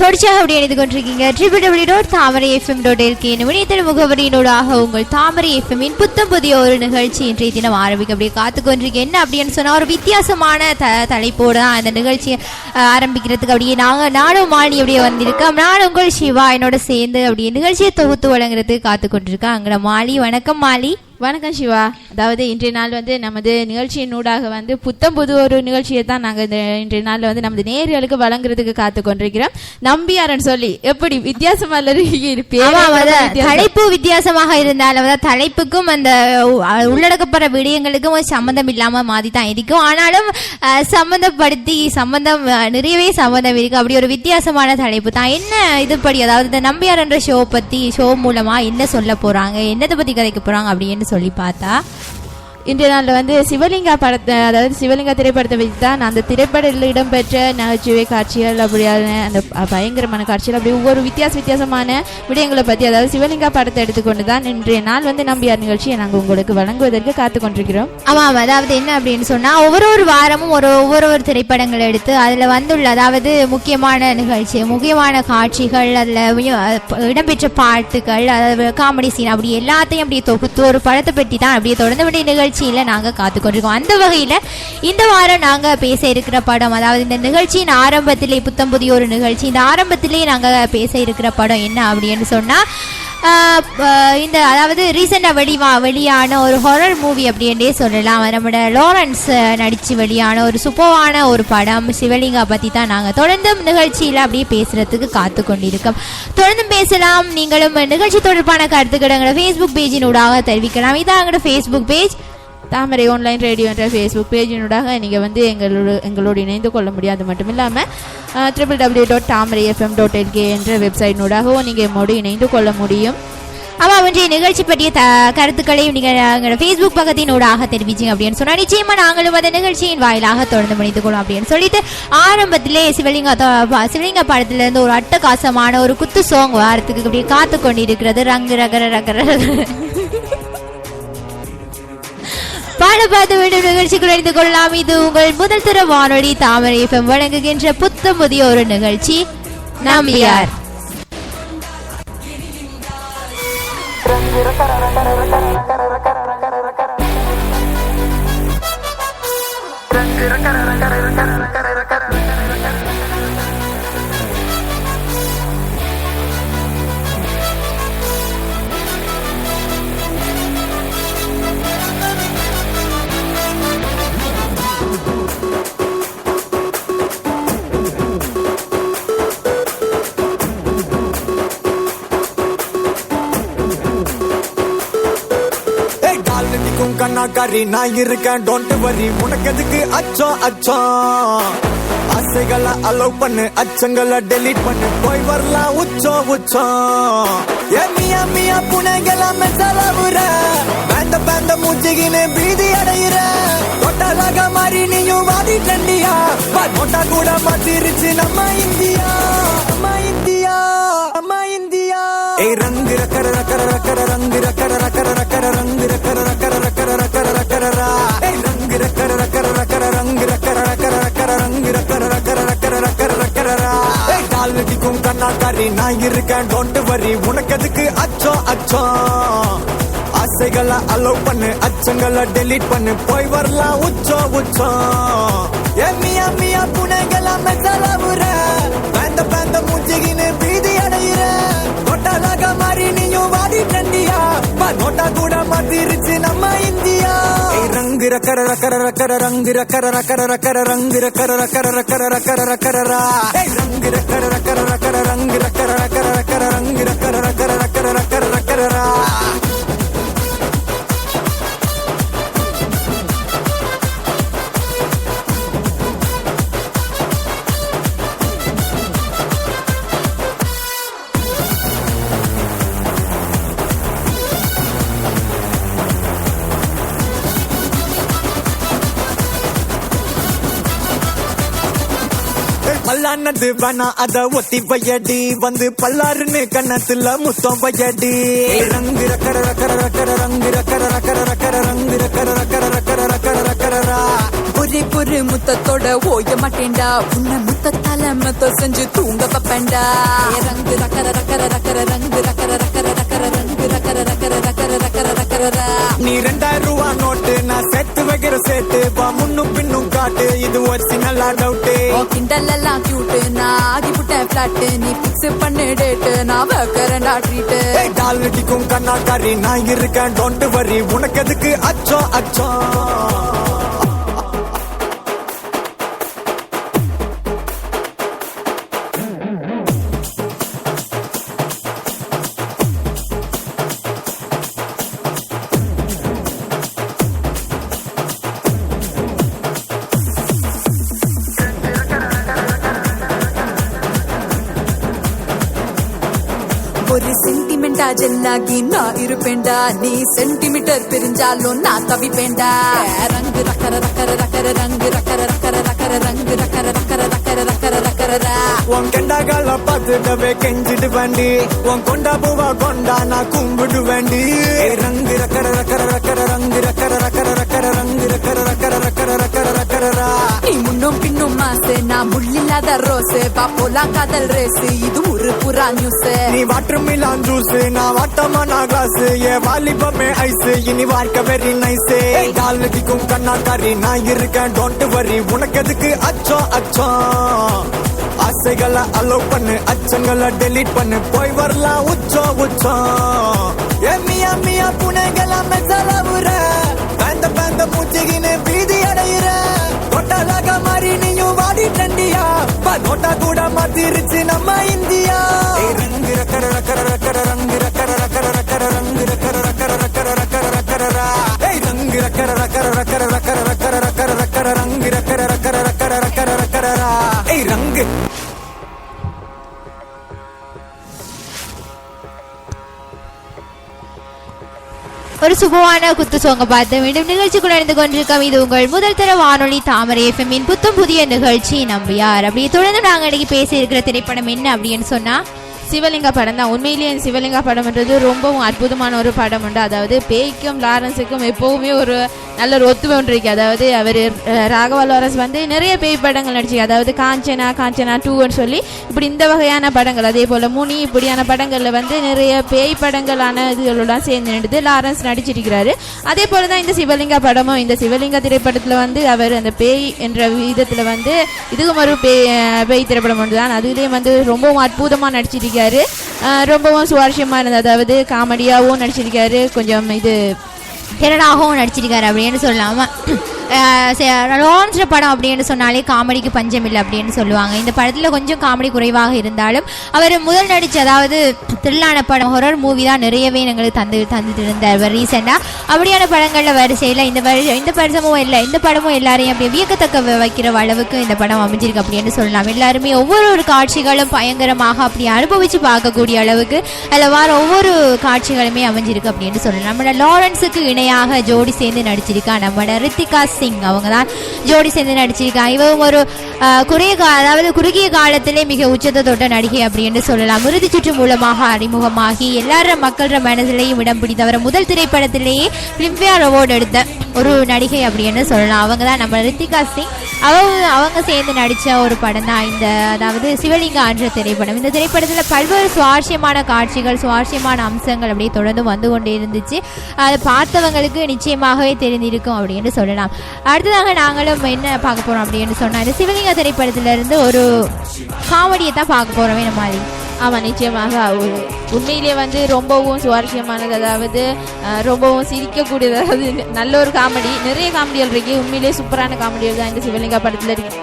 தொடர்ச்சியாக அப்படி எழுதி கொண்டிருக்கீங்க www.thamarayfm.lk இணையதள முகவரியினூடாக உங்கள் தாமரை எஃப்எம்மின் புத்தம் புதிய ஒரு நிகழ்ச்சி இன்றைய தினம் ஆரம்பிக்க அப்படியே காத்து கொண்டிருக்கேன். என்ன அப்படின்னு சொன்னா ஒரு வித்தியாசமான தலைப்போடு தான் அந்த நிகழ்ச்சியை ஆரம்பிக்கிறதுக்கு அப்படியே நானும் மாலினி அப்படியே வந்திருக்கேன். நான் உங்கள் சிவா என்னோட சேர்ந்து அப்படியே நிகழ்ச்சியை தொகுத்து வழங்குறதுக்கு காத்து கொண்டிருக்கேன். அங்கே மாலி. வணக்கம் மாலி. வணக்கம் சிவா. அதாவது இன்றைய நாள் நமது நிகழ்ச்சியின் ஊடாக புத்தம் புது ஒரு நிகழ்ச்சியை தான் நாங்கள் இன்றைய நாளில் நமது நேயர்களுக்கு வழங்குறதுக்கு காத்து கொண்டிருக்கிறோம். நம்பியாரன் சொல்லி எப்படி வித்தியாசமா தலைப்பு வித்தியாசமாக இருந்தாலும் தலைப்புக்கும் அந்த உள்ளடக்கப்படுற விடயங்களுக்கும் சம்பந்தம் இல்லாம மாதிரி தான் இருக்கும். ஆனாலும் சம்பந்தம் நிறையவே சம்பந்தம் இருக்கு. அப்படி ஒரு வித்தியாசமான தலைப்பு தான். என்ன இதுபடி அதாவது இந்த நம்பியாரன்ற ஷோ மூலமா என்ன சொல்ல போறாங்க, என்னதை பத்தி கதைக்க போறாங்க அப்படின்னு சொல்லி பார்த்தா இன்றைய நாளில் சிவலிங்கா படத்தை, அதாவது சிவலிங்கா திரைப்படத்தை வச்சு தான் அந்த திரைப்படத்தில் இடம்பெற்ற நகைச்சுவை காட்சிகள் அப்படியான அந்த பயங்கரமான காட்சிகள் அப்படி ஒவ்வொரு வித்தியாசமான விடயங்களை பற்றி, அதாவது சிவலிங்கா படத்தை எடுத்துக்கொண்டு தான் இன்றைய நாள் நம்பியார் நிகழ்ச்சியை நாங்கள் உங்களுக்கு வழங்குவதற்கு காத்து கொண்டிருக்கிறோம். ஆமாம், அதாவது என்ன அப்படின்னு சொன்னால் ஒவ்வொரு வாரமும் ஒவ்வொரு திரைப்படங்களை எடுத்து அதில் வந்துள்ள அதாவது முக்கியமான நிகழ்ச்சி, முக்கியமான காட்சிகள், அதில் இடம்பெற்ற பாட்டுகள், அதாவது காமெடி சீன் அப்படி எல்லாத்தையும் அப்படியே தொகுத்து ஒரு படத்தை பற்றி தான் அப்படியே தொடர்ந்து வேண்டிய நிகழ்ச்சியில நாங்க காத்துக்கொண்டிருக்கோம். அந்த வகையில இந்த வாரம் நாங்க பேச இருக்கிற படம், அதாவது இந்த நிகழ்ச்சியின் ஆரம்பத்திலே புத்தம் புதிய ஒரு நிகழ்ச்சி, இந்த ஆரம்பத்திலே நாங்க பேச இருக்கிற படம் என்ன அப்படின்னு சொன்னா இந்த அதாவது ரீசெண்டா வெளியான ஒரு ஹாரர் மூவி அப்படின்னே சொல்லலாம். நம்மளோட லாரன்ஸ் நடிச்சு வெளியான ஒரு சூப்பரான ஒரு படம் சிவலிங்கா பத்தி தான் நாங்க தொடர்ந்து நிகழ்ச்சியில அப்படியே பேசுறதுக்கு காத்து கொண்டிருக்கோம். தொடர்ந்து பேசலாம். நீங்களும் நிகழ்ச்சி தொடர்பான கருத்துக்களை எங்களோட ஃபேஸ்புக் பேஜினூடாக தெரிவிக்கலாம். இதான் எங்களோட ஃபேஸ்புக் பேஜ் தாமரை ஆன்லைன் ரேடியோ என்ற ஃபேஸ்புக் பேஜினூடாக நீங்கள் எங்களோடு இணைந்து கொள்ள முடியாது. மட்டும் இல்லாமல் www.thamarayfm.lk என்ற வெப்சைட்னூடாகவும் நீங்கள் எம்மோடு இணைந்து கொள்ள முடியும். ஆமாம், இன்றைய நிகழ்ச்சி பற்றிய கருத்துக்களையும் நீங்கள் எங்களோட ஃபேஸ்புக் பக்கத்தினூடாக தெரிவிச்சிங்க அப்படின்னு சொன்னால் நிச்சயமாக நாங்களும் அந்த நிகழ்ச்சியின் வாயிலாக தொடர்ந்து முடித்துக் கொள்ளும் அப்படின்னு சொல்லிட்டு ஆரம்பத்திலே சிவலிங்கா படத்திலிருந்து ஒரு அட்டகாசமான ஒரு குத்து சாங் வாரத்துக்கு அப்படியே காத்து கொண்டிருக்கிறது. ரங்கு ரகர ரகர பாடப்பாத்து வேண்டும் நிகழ்ச்சிக்குள் இணைந்து கொள்ளலாம். இது உங்கள் முதல் தர வானொலி தாமரை எஃப்எம் வழங்குகின்ற புத்தம் புதிய ஒரு நிகழ்ச்சி நம்பியார். கண்ணாக்காரி நான் இருக்கேன், டோன்ட் வரி. உனக்கு எதுக்கு அச்சம் ஆசைகளை அலோவ் பண்ணு, அச்சங்களை டெலீட் பண்ணு, போய் வரலாம் உச்சம். மியா மியா புனைகள மெசலவுற பேந்த மூச்சிகின்னு பீதி அடையிற தொட்டலாக மாறி நீயும் வாடி டண்டியா நோட்டா கூட மாத்திருச்சு நம்ம இந்தியா. ஏய் ரங்கு ரக்கர ரக்கர ரக்கர ரங்கு ரக்கர ரக்கர ரக்கர ரங்கு ரக்கர ரக்கர ரக்கர ரக்கர ரக்கரா. ஏய் ரங்கு ரக்கர ரக்கர ரக்கர ரங்கு ரக்கர ரக்கர ரக்கர ரங்கு ரக்கர ரக்கர ரக்கர ரக்கர ரக்கரா. ஏய் கால் நடிக்கும் கண்ணாக்காரி நான் இருக்கேன், டோன்ட் வரி. உனக்கு எதுக்கு அச்சம் ஆசைகளை அலோவ் பண்ணு, அச்சங்களை டெலீட் பண்ணு, போய் வரலாம் உச்சம். மியா மியா புனைகள மெசலவுற பேந்த மூச்சிகின்னு பீதி அடையிற தொட்டலாக மாறி நீயும் வாடி டண்டியா நோட்டா கூட மாத்திருச்சு நம்ம இந்தியா. ரங்கு ரக்கர ரக்கர ரக்கர ரங்கு ரக்கர ரக்கர ரக்கர ரங்கு ரக்கர ரக்கர ரக்கர ரக்கர ரக்கரா. ரங்கு ரக்கர ரக்கர ரக்கர ரங்கு ரக்கர ரக்கர ரக்கர ரங்கு ரக்கர ரக்கர ரக்கர ரக்கர ரக்கரா. கல்யாணத்து வேணா அத ஒத்தி வையடி வந்து பல்லாருன்னு கண்ணத்துல முத்தம் வையடி ரங்கு ரக்கர ரக்கர ரக்கர ரங்கு ரக்கர ரக்கர ரக்கர ரங்கு ரக்கர ரக்கர ரக்கர ரக்கர ரக்கரா புரி புரி முத்தத்தோட ஓய மாட்டேன்டா உன்னை முத்தத்தால மத்த செஞ்சு தூங்க வைப்பேன்டா ரங்கு ரக்கர ரக்கர ரக்கர ரங்கு ரக்கர ரக்கர ரக்கர ரங்கு ரக்கர ரக்கர ரக்கர ரக்கர ரக்கரா நீ 2000 ரூபா நோட்டு நான் சேர்த்து வைக்கிற சேர்த்து வா முன்னும் பின்னும் காட்டு இது ஒரிஜினல் டவுட்டு கிண்டல் எல்லாம் கியூட்டு நான் ஆகி புட்டேன் பிளாட்டு நீ பிக்ஸ் பண்ணு டேட்டு நான் வைக்கிறேன்டா ட்ரீட்டு டால் அடிக்கும் கண்ணாக்காரி நான் இருக்கேன் டோன்ட் வரி உனக்கு எதுக்கு அச்சோ அச்சோ ஒரு சென்டிமெண்டா ஜெல்லாகி நான் இருப்பேன்டா நீ சென்டிமீட்டர் பிரிஞ்சாலும் நான் தவிப்பேன்டா ரங்கு ரக்கர ரக்கர ரக்கர ரங்கு ரக்கர ரக்கர ரக்கர ரங்கு ரக்கர ரக்கர ரக்கர ரக்கர ரக்கரா உன் கெண்டாகால பார்த்துடவே கெஞ்சிடு வேண்டி உன் கொண்டா பூவா கொண்டா நான் கும்பிடு வேண்டி ரங்கு ரக்கர ரக்கர ரக்கர ரங்கு ரக்கர ரக்கர ரக்கர ரங்கு ரக்கர ரக்கர ரக்கர ரக்கர ரக்கரா நீ முன்னும் பின்னும் மாசு நான் முள்ளில்லாத ரோஸு பா போலாம் காதல் ரேஸ் இது ஒரு புறா நியூஸ் நீ வாட்டர் மிலான் ஜூஸ் நான் வாட்டமான கிளாஸ் ஏ வாலிபமே ஐஸ் இனி வாழ்க்கை வெரி நைஸ் டால் அடிக்கும் கண்ணாக்காரி நான் இருக்கேன் டோன்ட் வரி உனக்கு எதுக்கு அச்சோ அச்சோ ஆசைகளை அலோவ் பண்ணு அச்சங்களை டெலீட் பண்ணு போய் வரலாம் உச்சோ உச்சோ மியா மியா புனைகள மெசலவுற பேந்த பேந்த மூச்சிகின்னு பீதி அடையிற தொட்டலாக மாறி நீயும் வாடி டண்டியா நோட்டா கூட மாத்திருச்சு நம்ம இந்தியா ரங்கு ரக்கர ரக்கர ரக்கர ரங்கு ரக்கர ரக்கர ரக்கர ரங்கு ரக்கர ரக்கர ரக்கர ரக்கர ரக்கரா ரங்கு ரக்கர ரக்கர ரக்கர ரக்கர ரக்கர ரக்கர ரக்கர ரங்கு ரக்கர ரக்கர ரக்கர ரக்கர ரக்கரா ரங்கு ஒரு சுபமான குத்து சோங்க பார்த்து மீண்டும் நிகழ்ச்சிக்குள் நடந்து கொண்டிருக்கோம். இது உங்கள் முதல் தர வானொலி தாமரை எஃப்எம்மின் புத்தம் புதிய நிகழ்ச்சி நம்பியார். அப்படி தொடர்ந்து நாங்கள் இன்னைக்கு பேசி இருக்கிற திரைப்படம் என்ன அப்படின்னு சொன்னா சிவலிங்கா படம் தான். உண்மையிலேயே சிவலிங்கா படம்ன்றது ரொம்பவும் அற்புதமான ஒரு படம் உண்டு. அதாவது பேய்க்கும் லாரன்ஸுக்கும் எப்போவுமே ஒரு நல்ல ஒரு ஒத்துமை ஒன்று இருக்கு. அதாவது அவர் ராகவா லாரன்ஸ் வந்து நிறைய பேய் படங்கள் நடிச்சிருக்கு. அதாவது காஞ்சனா 2ன்னு சொல்லி இப்படி இந்த வகையான படங்கள், அதே போல முனி இப்படியான படங்கள்ல வந்து நிறைய பேய் படங்களான இதுகளெல்லாம் சேர்ந்து நடித்து லாரன்ஸ் நடிச்சிருக்கிறாரு. அதே போலதான் இந்த சிவலிங்கா படமும். இந்த சிவலிங்கா திரைப்படத்துல வந்து அவர் அந்த பேய் என்ற விதத்துல வந்து இதுவும் ஒரு பேய் திரைப்படம் ஒன்று தான். அதுலேயும் வந்து ரொம்பவும் அற்புதமா நடிச்சிருக்காரு. ரொம்பவும் சுவாரஸ்யமா இருந்தது. அதாவது காமெடியாவும் நடிச்சிருக்காரு, கொஞ்சம் இது திறனாகவும் நடிச்சிருக்காரு அப்படின்னு சொல்லலாமா. லான்ச் படம் அப்படின்னு சொன்னாலே காமெடிக்கு பஞ்சம் இல்லை அப்படின்னு சொல்லுவாங்க. இந்த படத்தில் கொஞ்சம் காமெடி குறைவாக இருந்தாலும் அவர் முதல் நடித்த அதாவது த்ரில்லான படம் ஹொரர் மூவி தான் நிறையவே எங்களுக்கு தந்துட்டு இருந்தார் ரீசெண்டாக. அப்படியான படங்களில் வரிசையில் இந்த படமும் இல்லை, இந்த படமும் எல்லாரையும் அப்படியே வியக்கத்தக்க வைக்கிற அளவுக்கு இந்த படம் அமைஞ்சிருக்கு அப்படின்னு சொல்லலாம். எல்லாருமே ஒவ்வொரு காட்சிகளும் பயங்கரமாக அப்படி அனுபவித்து பார்க்கக்கூடிய அளவுக்கு அதில் வர ஒவ்வொரு காட்சிகளுமே அமைஞ்சிருக்கு அப்படின்னு சொல்லலாம். நம்மளோட லாரன்ஸுக்கு இணையாக ஜோடி சேர்ந்து நடிச்சிருக்கா நம்மளோட ரித்திகா சிங். அவங்க தான் ஜோடி சேர்ந்து நடிச்சிருக்காங்க. இவங்க ஒரு குறுகிய காலத்திலே மிக உச்சத்தை தொட்ட நடிகை அப்படின்னு சொல்லலாம். இறுதி சுற்று மூலமாக அறிமுகமாகி எல்லார மக்கள மனதிலையும் இடம் பிடித்தவர முதல் திரைப்படத்திலேயே பிலிம்பேர் அவார்டு எடுத்த ஒரு நடிகை அப்படின்னு சொல்லலாம். அவங்க தான் நம்ம ரித்திகா சிங். அவங்க சேர்ந்து நடித்த ஒரு படம் தான் இந்த அதாவது சிவலிங்கா என்ற திரைப்படம். இந்த திரைப்படத்தில் பல்வேறு சுவாரஸ்யமான காட்சிகள், சுவாரஸ்யமான அம்சங்கள் அப்படியே தொடர்ந்து வந்து கொண்டே இருந்துச்சு. அதை பார்த்தவங்களுக்கு நிச்சயமாகவே தெரிந்திருக்கும் அப்படின்னு சொல்லலாம். அடுத்ததாக நாங்களும் என்ன பார்க்க போறோம் அப்படின்னு சொன்னா இந்த சிவலிங்கா திரைப்படத்திலிருந்து ஒரு காமெடியை தான் பார்க்க போறோமே நம்ம மாதிரி. ஆமாம், நிச்சயமாக உண்மையிலே வந்து ரொம்பவும் சுவாரஸ்யமானது. அதாவது ரொம்பவும் சிரிக்கக்கூடியது. அதாவது நல்ல ஒரு காமெடி, நிறைய காமெடிகள் இருக்கு. உண்மையிலேயே சூப்பரான காமெடிகள் தான் இந்த சிவலிங்கா படத்தில் இருக்கு.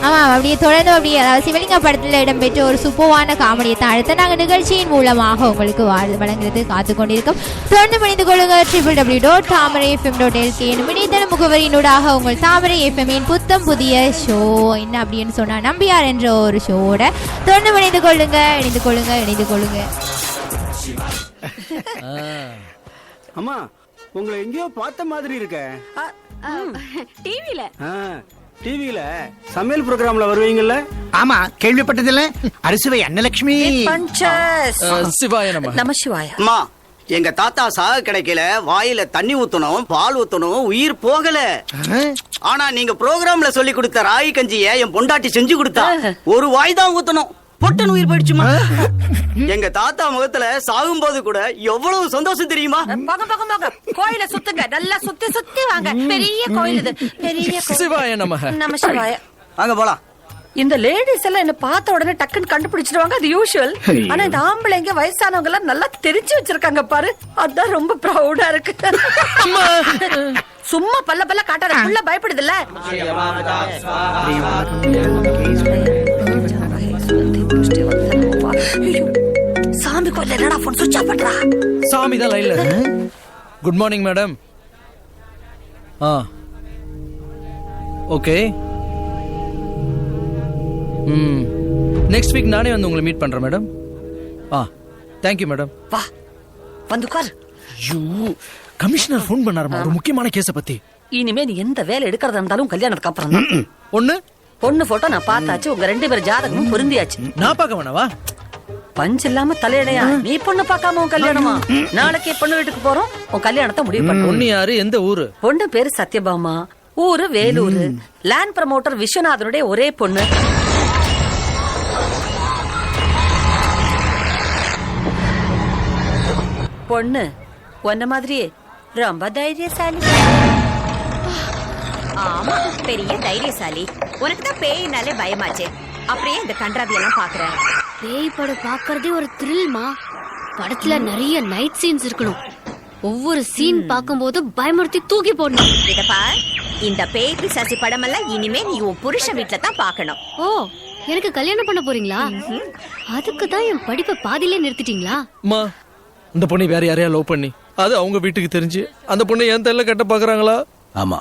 ஆமாம், அப்படியே தொடர்ந்து அப்படியே அதாவது சிவலிங்கா படத்தில் இடம்பெற்ற ஒரு சூப்பரான காமெடியை தான் அடுத்த நாங்கள் நிகழ்ச்சியின் மூலமாக உங்களுக்கு வழங்குறது காத்து கொண்டிருக்கோம். தொடர்ந்து மணிந்து கொள்ளுங்க www.tamarayfm.lk இணையதள முகவரியினூடாக உங்கள் தாமரை எஃப்எம்மின் புத்தம் புதிய ஷோ என்ன அப்படின்னு சொன்னா நம்பியார் என்ற ஒரு ஷோட தொடர்ந்து இணைந்து கொள்ளுங்க. அம்மா, உங்களை எங்கேயோ பார்த்த மாதிரி இருக்க. டிவில டிவில சமையல் ப்ரோக்ராம்ல வருவீங்கல்ல? ஆமா, கேள்விப்பட்டதில்ல. அரிசுவை அன்னலட்சுமி. சிவாய நம சிவாய. அம்மா, எங்க தாத்தா சாக கிடைக்கல, வாயில தண்ணி ஊத்தணும், பால் ஊத்தணும், உயிர் போகல. ஆனா நீங்க ப்ரோக்ராம்ல சொல்லி கொடுத்த ராகி கஞ்சிய என் பொண்டாட்டி செஞ்சு கொடுத்தா. ஒரு வாய் தான் ஊத்தணும், பொட்டன் உயிர் போயிடுச்சுமா. எங்க தாத்தா முகத்துல சாகும் போது கூட எவ்வளவு சந்தோஷம் தெரியுமா? கோயில சுத்துங்க, நல்லா சுத்தி சுத்தி வாங்க. பெரிய கோயில் இது, பெரிய சிவாய நம சிவாய. வாங்க போலாம். இந்த லேடிஸ் எல்லாம் என்ன பார்த்த உடனே டக்குன்னு கண்டுபிடிச்சிடுவாங்க, அது யூஷுவல். ஆனா இந்த ஆம்பளைங்க வயசானவங்க எல்லாம் நல்லா தெரிஞ்சு வச்சிருக்காங்க பாரு, அதான் ரொம்ப ப்ரௌடா இருக்கு. சும்மா பல்ல பல்ல காட்டாத, புள்ள பயப்படுது இல்ல. சாமி கோயில என்னடா போன் சுவிட்ச் ஆஃப் பண்றா? சாமி தான் லைன்ல. Good morning madam. Okay. Next week நானே வந்து உங்களை மீட் பண்றேன் மேடம். Thank you madam. வா வந்து உட்கார். கமிஷனர் ஃபோன் பண்ணாருமா ஒரு முக்கியமான கேஸ பத்தி. இனிமே நீ எந்த வேலை எடுக்கிறதா இருந்தாலும் கல்யாணத்துக்கு அப்புறம் தான். பொண்ணு போட்டோ நான் பார்த்தாச்சு, உங்க 2 பேர் ஜாதகமும் பொருந்தியாச்சு. நான் பார்க்க வேணாவா? பஞ்சு இல்லாம தலையடையா? நீ பொண்ணு பார்க்காம உன் கல்யாணமா? நாளைக்கே பொண்ணு வீட்டுக்கு போறோம், உன் கல்யாணத்தை முடிவு பண்ண. பொண்ணு யாரு, எந்த ஊரு? பொண்ணு பேரு சத்யபாமா, ஊரு வேலூர். லேண்ட் ப்ரமோட்டர் விஸ்வநாதனுடைய ஒரே பொண்ணு. பொண்ணு உன்ன மாதிரியே ரொம்ப தைரியசாலி. ஆமா, பெரிய தைரியசாலி. உனக்கு தான் பேயினாலே பயமாச்சே, அப்படியே இந்த கன்றாவி எல்லாம் பாக்குற. பேய் படம் பாக்குறதே ஒரு த்ரில்மா. படத்துல நிறைய நைட் சீன்ஸ் இருக்கணும். ஒவ்வொரு சீன் பாக்கும்போது பயமுறுத்தி தூக்கி போடணும். இதப்பா, இந்த பேய் பிசாசி படம் எல்லாம் இனிமே நீ உன் புருஷன் வீட்டுல தான் பாக்கணும். ஓ, எனக்கு கல்யாணம் பண்ண போறீங்களா? அதுக்கு தான் என் படிப்பை பாதியிலே நிறுத்திட்டீங்களா? இந்த பொண்ணு வேற யாரையா லவ் பண்ணி அது அவங்க வீட்டுக்கு தெரிஞ்சு அந்த பொண்ணு என் தெரியல கட்ட பாக்குறாங்களா? ஆமா,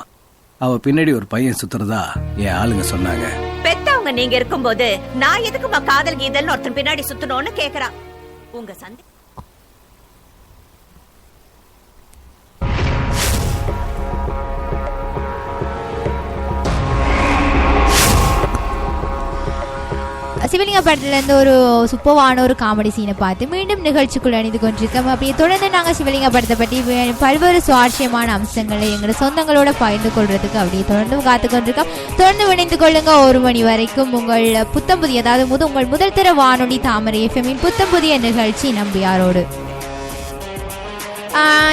அவ பின்னாடி ஒரு பையன் சுத்துறதா என் ஆளுங்க சொன்னாங்க. பெத்தவங்க நீங்க இருக்கும்போது நான் எதுக்குமா காதல் கீதல்னு ஒருத்தன் பின்னாடி சுத்தணும்னு கேக்குறான். உங்க சந்தை சிவலிங்க படத்துல இருந்து ஒரு சூப்பரான ஒரு காமெடி சீனை பார்த்து மீண்டும் நிகழ்ச்சிக்குள்ள அணிந்து கொண்டிருக்கோம். அப்படியே தொடர்ந்து நாங்கள் சிவலிங்க படத்தை பற்றி பல்வேறு சுவாரஸ்யமான அம்சங்களை எங்களோட சொந்தங்களோட பகிர்ந்து கொள்றதுக்கு அப்படியே தொடர்ந்து காத்து கொண்டிருக்கோம். தொடர்ந்து இணைந்து கொள்ளுங்க 1 மணி வரைக்கும். உங்கள் புத்தம் புதிய, அதாவது உங்கள் முதல் தர வானொலி தாமரை எஃப்எம்மின் புத்தம் புதிய நிகழ்ச்சி நம்பியாரோடு.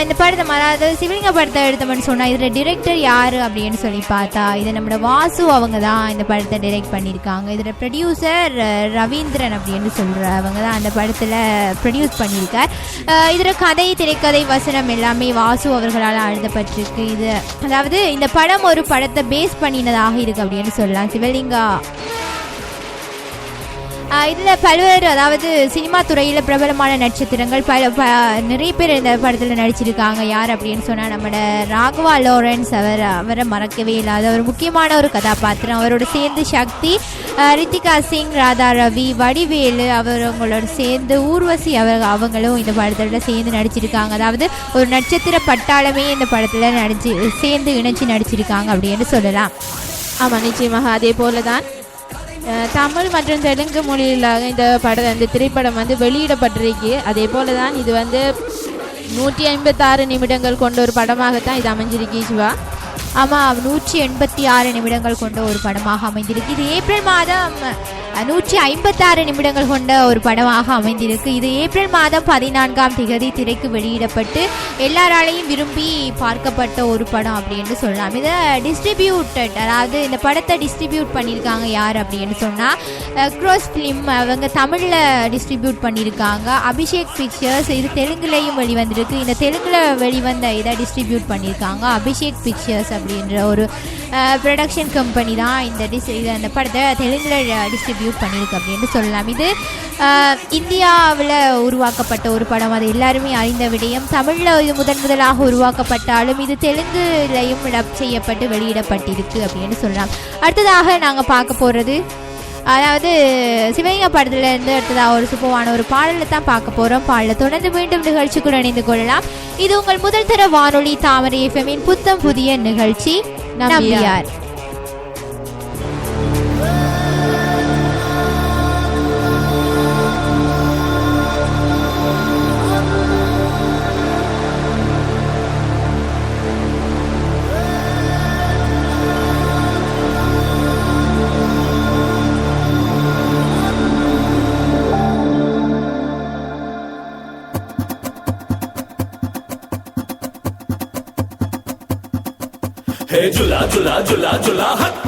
இந்த படத்தை அதாவது சிவலிங்க படத்தை எடுத்தோம்னு சொன்னா இதுல டிரெக்டர் யாரு அப்படின்னு சொல்லி பார்த்தா இதை நம்மளோட வாசு அவங்க தான் இந்த படத்தை டைரக்ட் பண்ணியிருக்காங்க. இதுல ப்ரொடியூசர் ரவீந்திரன் அப்படின்னு சொல்றவங்க தான் அந்த படத்துல ப்ரொடியூஸ் பண்ணியிருக்கார். இதுல கதை, திரைக்கதை, வசனம் எல்லாமே வாசு அவர்களால் எழுதப்பட்டிருக்கு. இது அதாவது இந்த படம் ஒரு படத்தை பேஸ் பண்ணினதாக இருக்கு அப்படின்னு சொல்லலாம். சிவலிங்கா இதில் பல்வேறு, அதாவது சினிமா துறையில் பிரபலமான நட்சத்திரங்கள் நிறைய பேர் இந்த படத்தில் நடிச்சிருக்காங்க. யார் அப்படின்னு சொன்னால் நம்மளோட ராகவா லாரன்ஸ், அவரை மறக்கவே இல்லாத ஒரு முக்கியமான ஒரு கதாபாத்திரம். அவரோட சேர்ந்து சக்தி, ரித்திகா சிங், ராதா ரவி, வடிவேலு அவங்களோட சேர்ந்து ஊர்வசி அவங்களும் இந்த படத்தில் சேர்ந்து நடிச்சிருக்காங்க. அதாவது ஒரு நட்சத்திர பட்டாளமே இந்த படத்தில் சேர்ந்து இணைச்சி நடிச்சிருக்காங்க அப்படின்னு சொல்லலாம். ஆமாம், நிச்சயமாக. அதே போல தான் தமிழ் மற்றும் தெலுங்கு மொழியில் இந்த திரைப்படம் வெளியிடப்பட்டிருக்கு. அதே போல தான் இது 156 நிமிடங்கள் கொண்ட ஒரு படமாகத்தான் இது அமைஞ்சிருக்கு சிவா. ஆமாம், 186 நிமிடங்கள் கொண்ட ஒரு படமாக அமைந்திருக்கு. இது ஏப்ரல் மாதம் 156 நிமிடங்கள் கொண்ட ஒரு படமாக அமைந்திருக்கு. இது ஏப்ரல் மாதம் 14ஆம் தேதி திரைக்கு வெளியிடப்பட்டு எல்லாராலையும் விரும்பி பார்க்கப்பட்ட ஒரு படம் அப்படின்னு சொல்லலாம். இதை டிஸ்ட்ரிபியூட்டட், அதாவது இந்த படத்தை டிஸ்ட்ரிபியூட் பண்ணியிருக்காங்க யார் அப்படின்னு சொன்னால் க்ரோஸ் ஃபிலிம், அவங்க தமிழில் டிஸ்ட்ரிபியூட் பண்ணியிருக்காங்க. அபிஷேக் பிக்சர்ஸ், இது தெலுங்குலேயும் வெளிவந்திருக்கு. இந்த தெலுங்குல வெளிவந்த இதை டிஸ்ட்ரிபியூட் பண்ணியிருக்காங்க அபிஷேக் பிக்சர்ஸ் அப்படின்ற ஒரு ப்ரொடக்ஷன் கம்பெனி தான் அந்த படத்தை தெலுங்கில் டிஸ்ட்ரிபியூட் பண்ணியிருக்கு அப்படின்னு சொல்லலாம். இது இந்தியாவில் உருவாக்கப்பட்ட ஒரு படம், அது எல்லாருமே அறிந்த விடயம். தமிழில் இது முதலாக உருவாக்கப்பட்டாலும் இது தெலுங்குலையும் டப் செய்யப்பட்டு வெளியிடப்பட்டிருக்கு அப்படின்னு சொல்லலாம். அடுத்ததாக நாங்கள் பார்க்க போகிறது, அதாவது சிவலிங்க படத்துலேருந்து அடுத்ததாக ஒரு சூப்பரான ஒரு பாடலை தான் பார்க்க போகிறோம். பாடலை தொடர்ந்து மீண்டும் நிகழ்ச்சிக்குள் இணைந்து கொள்ளலாம். இது உங்கள் முதல் தர வானொலி தாமரை எஃப்எம்மின் புத்தம் புதிய நிகழ்ச்சி நம்பியார். ஹே ஜுலா ஜுலா ஜுலா ஜுலா ஹட்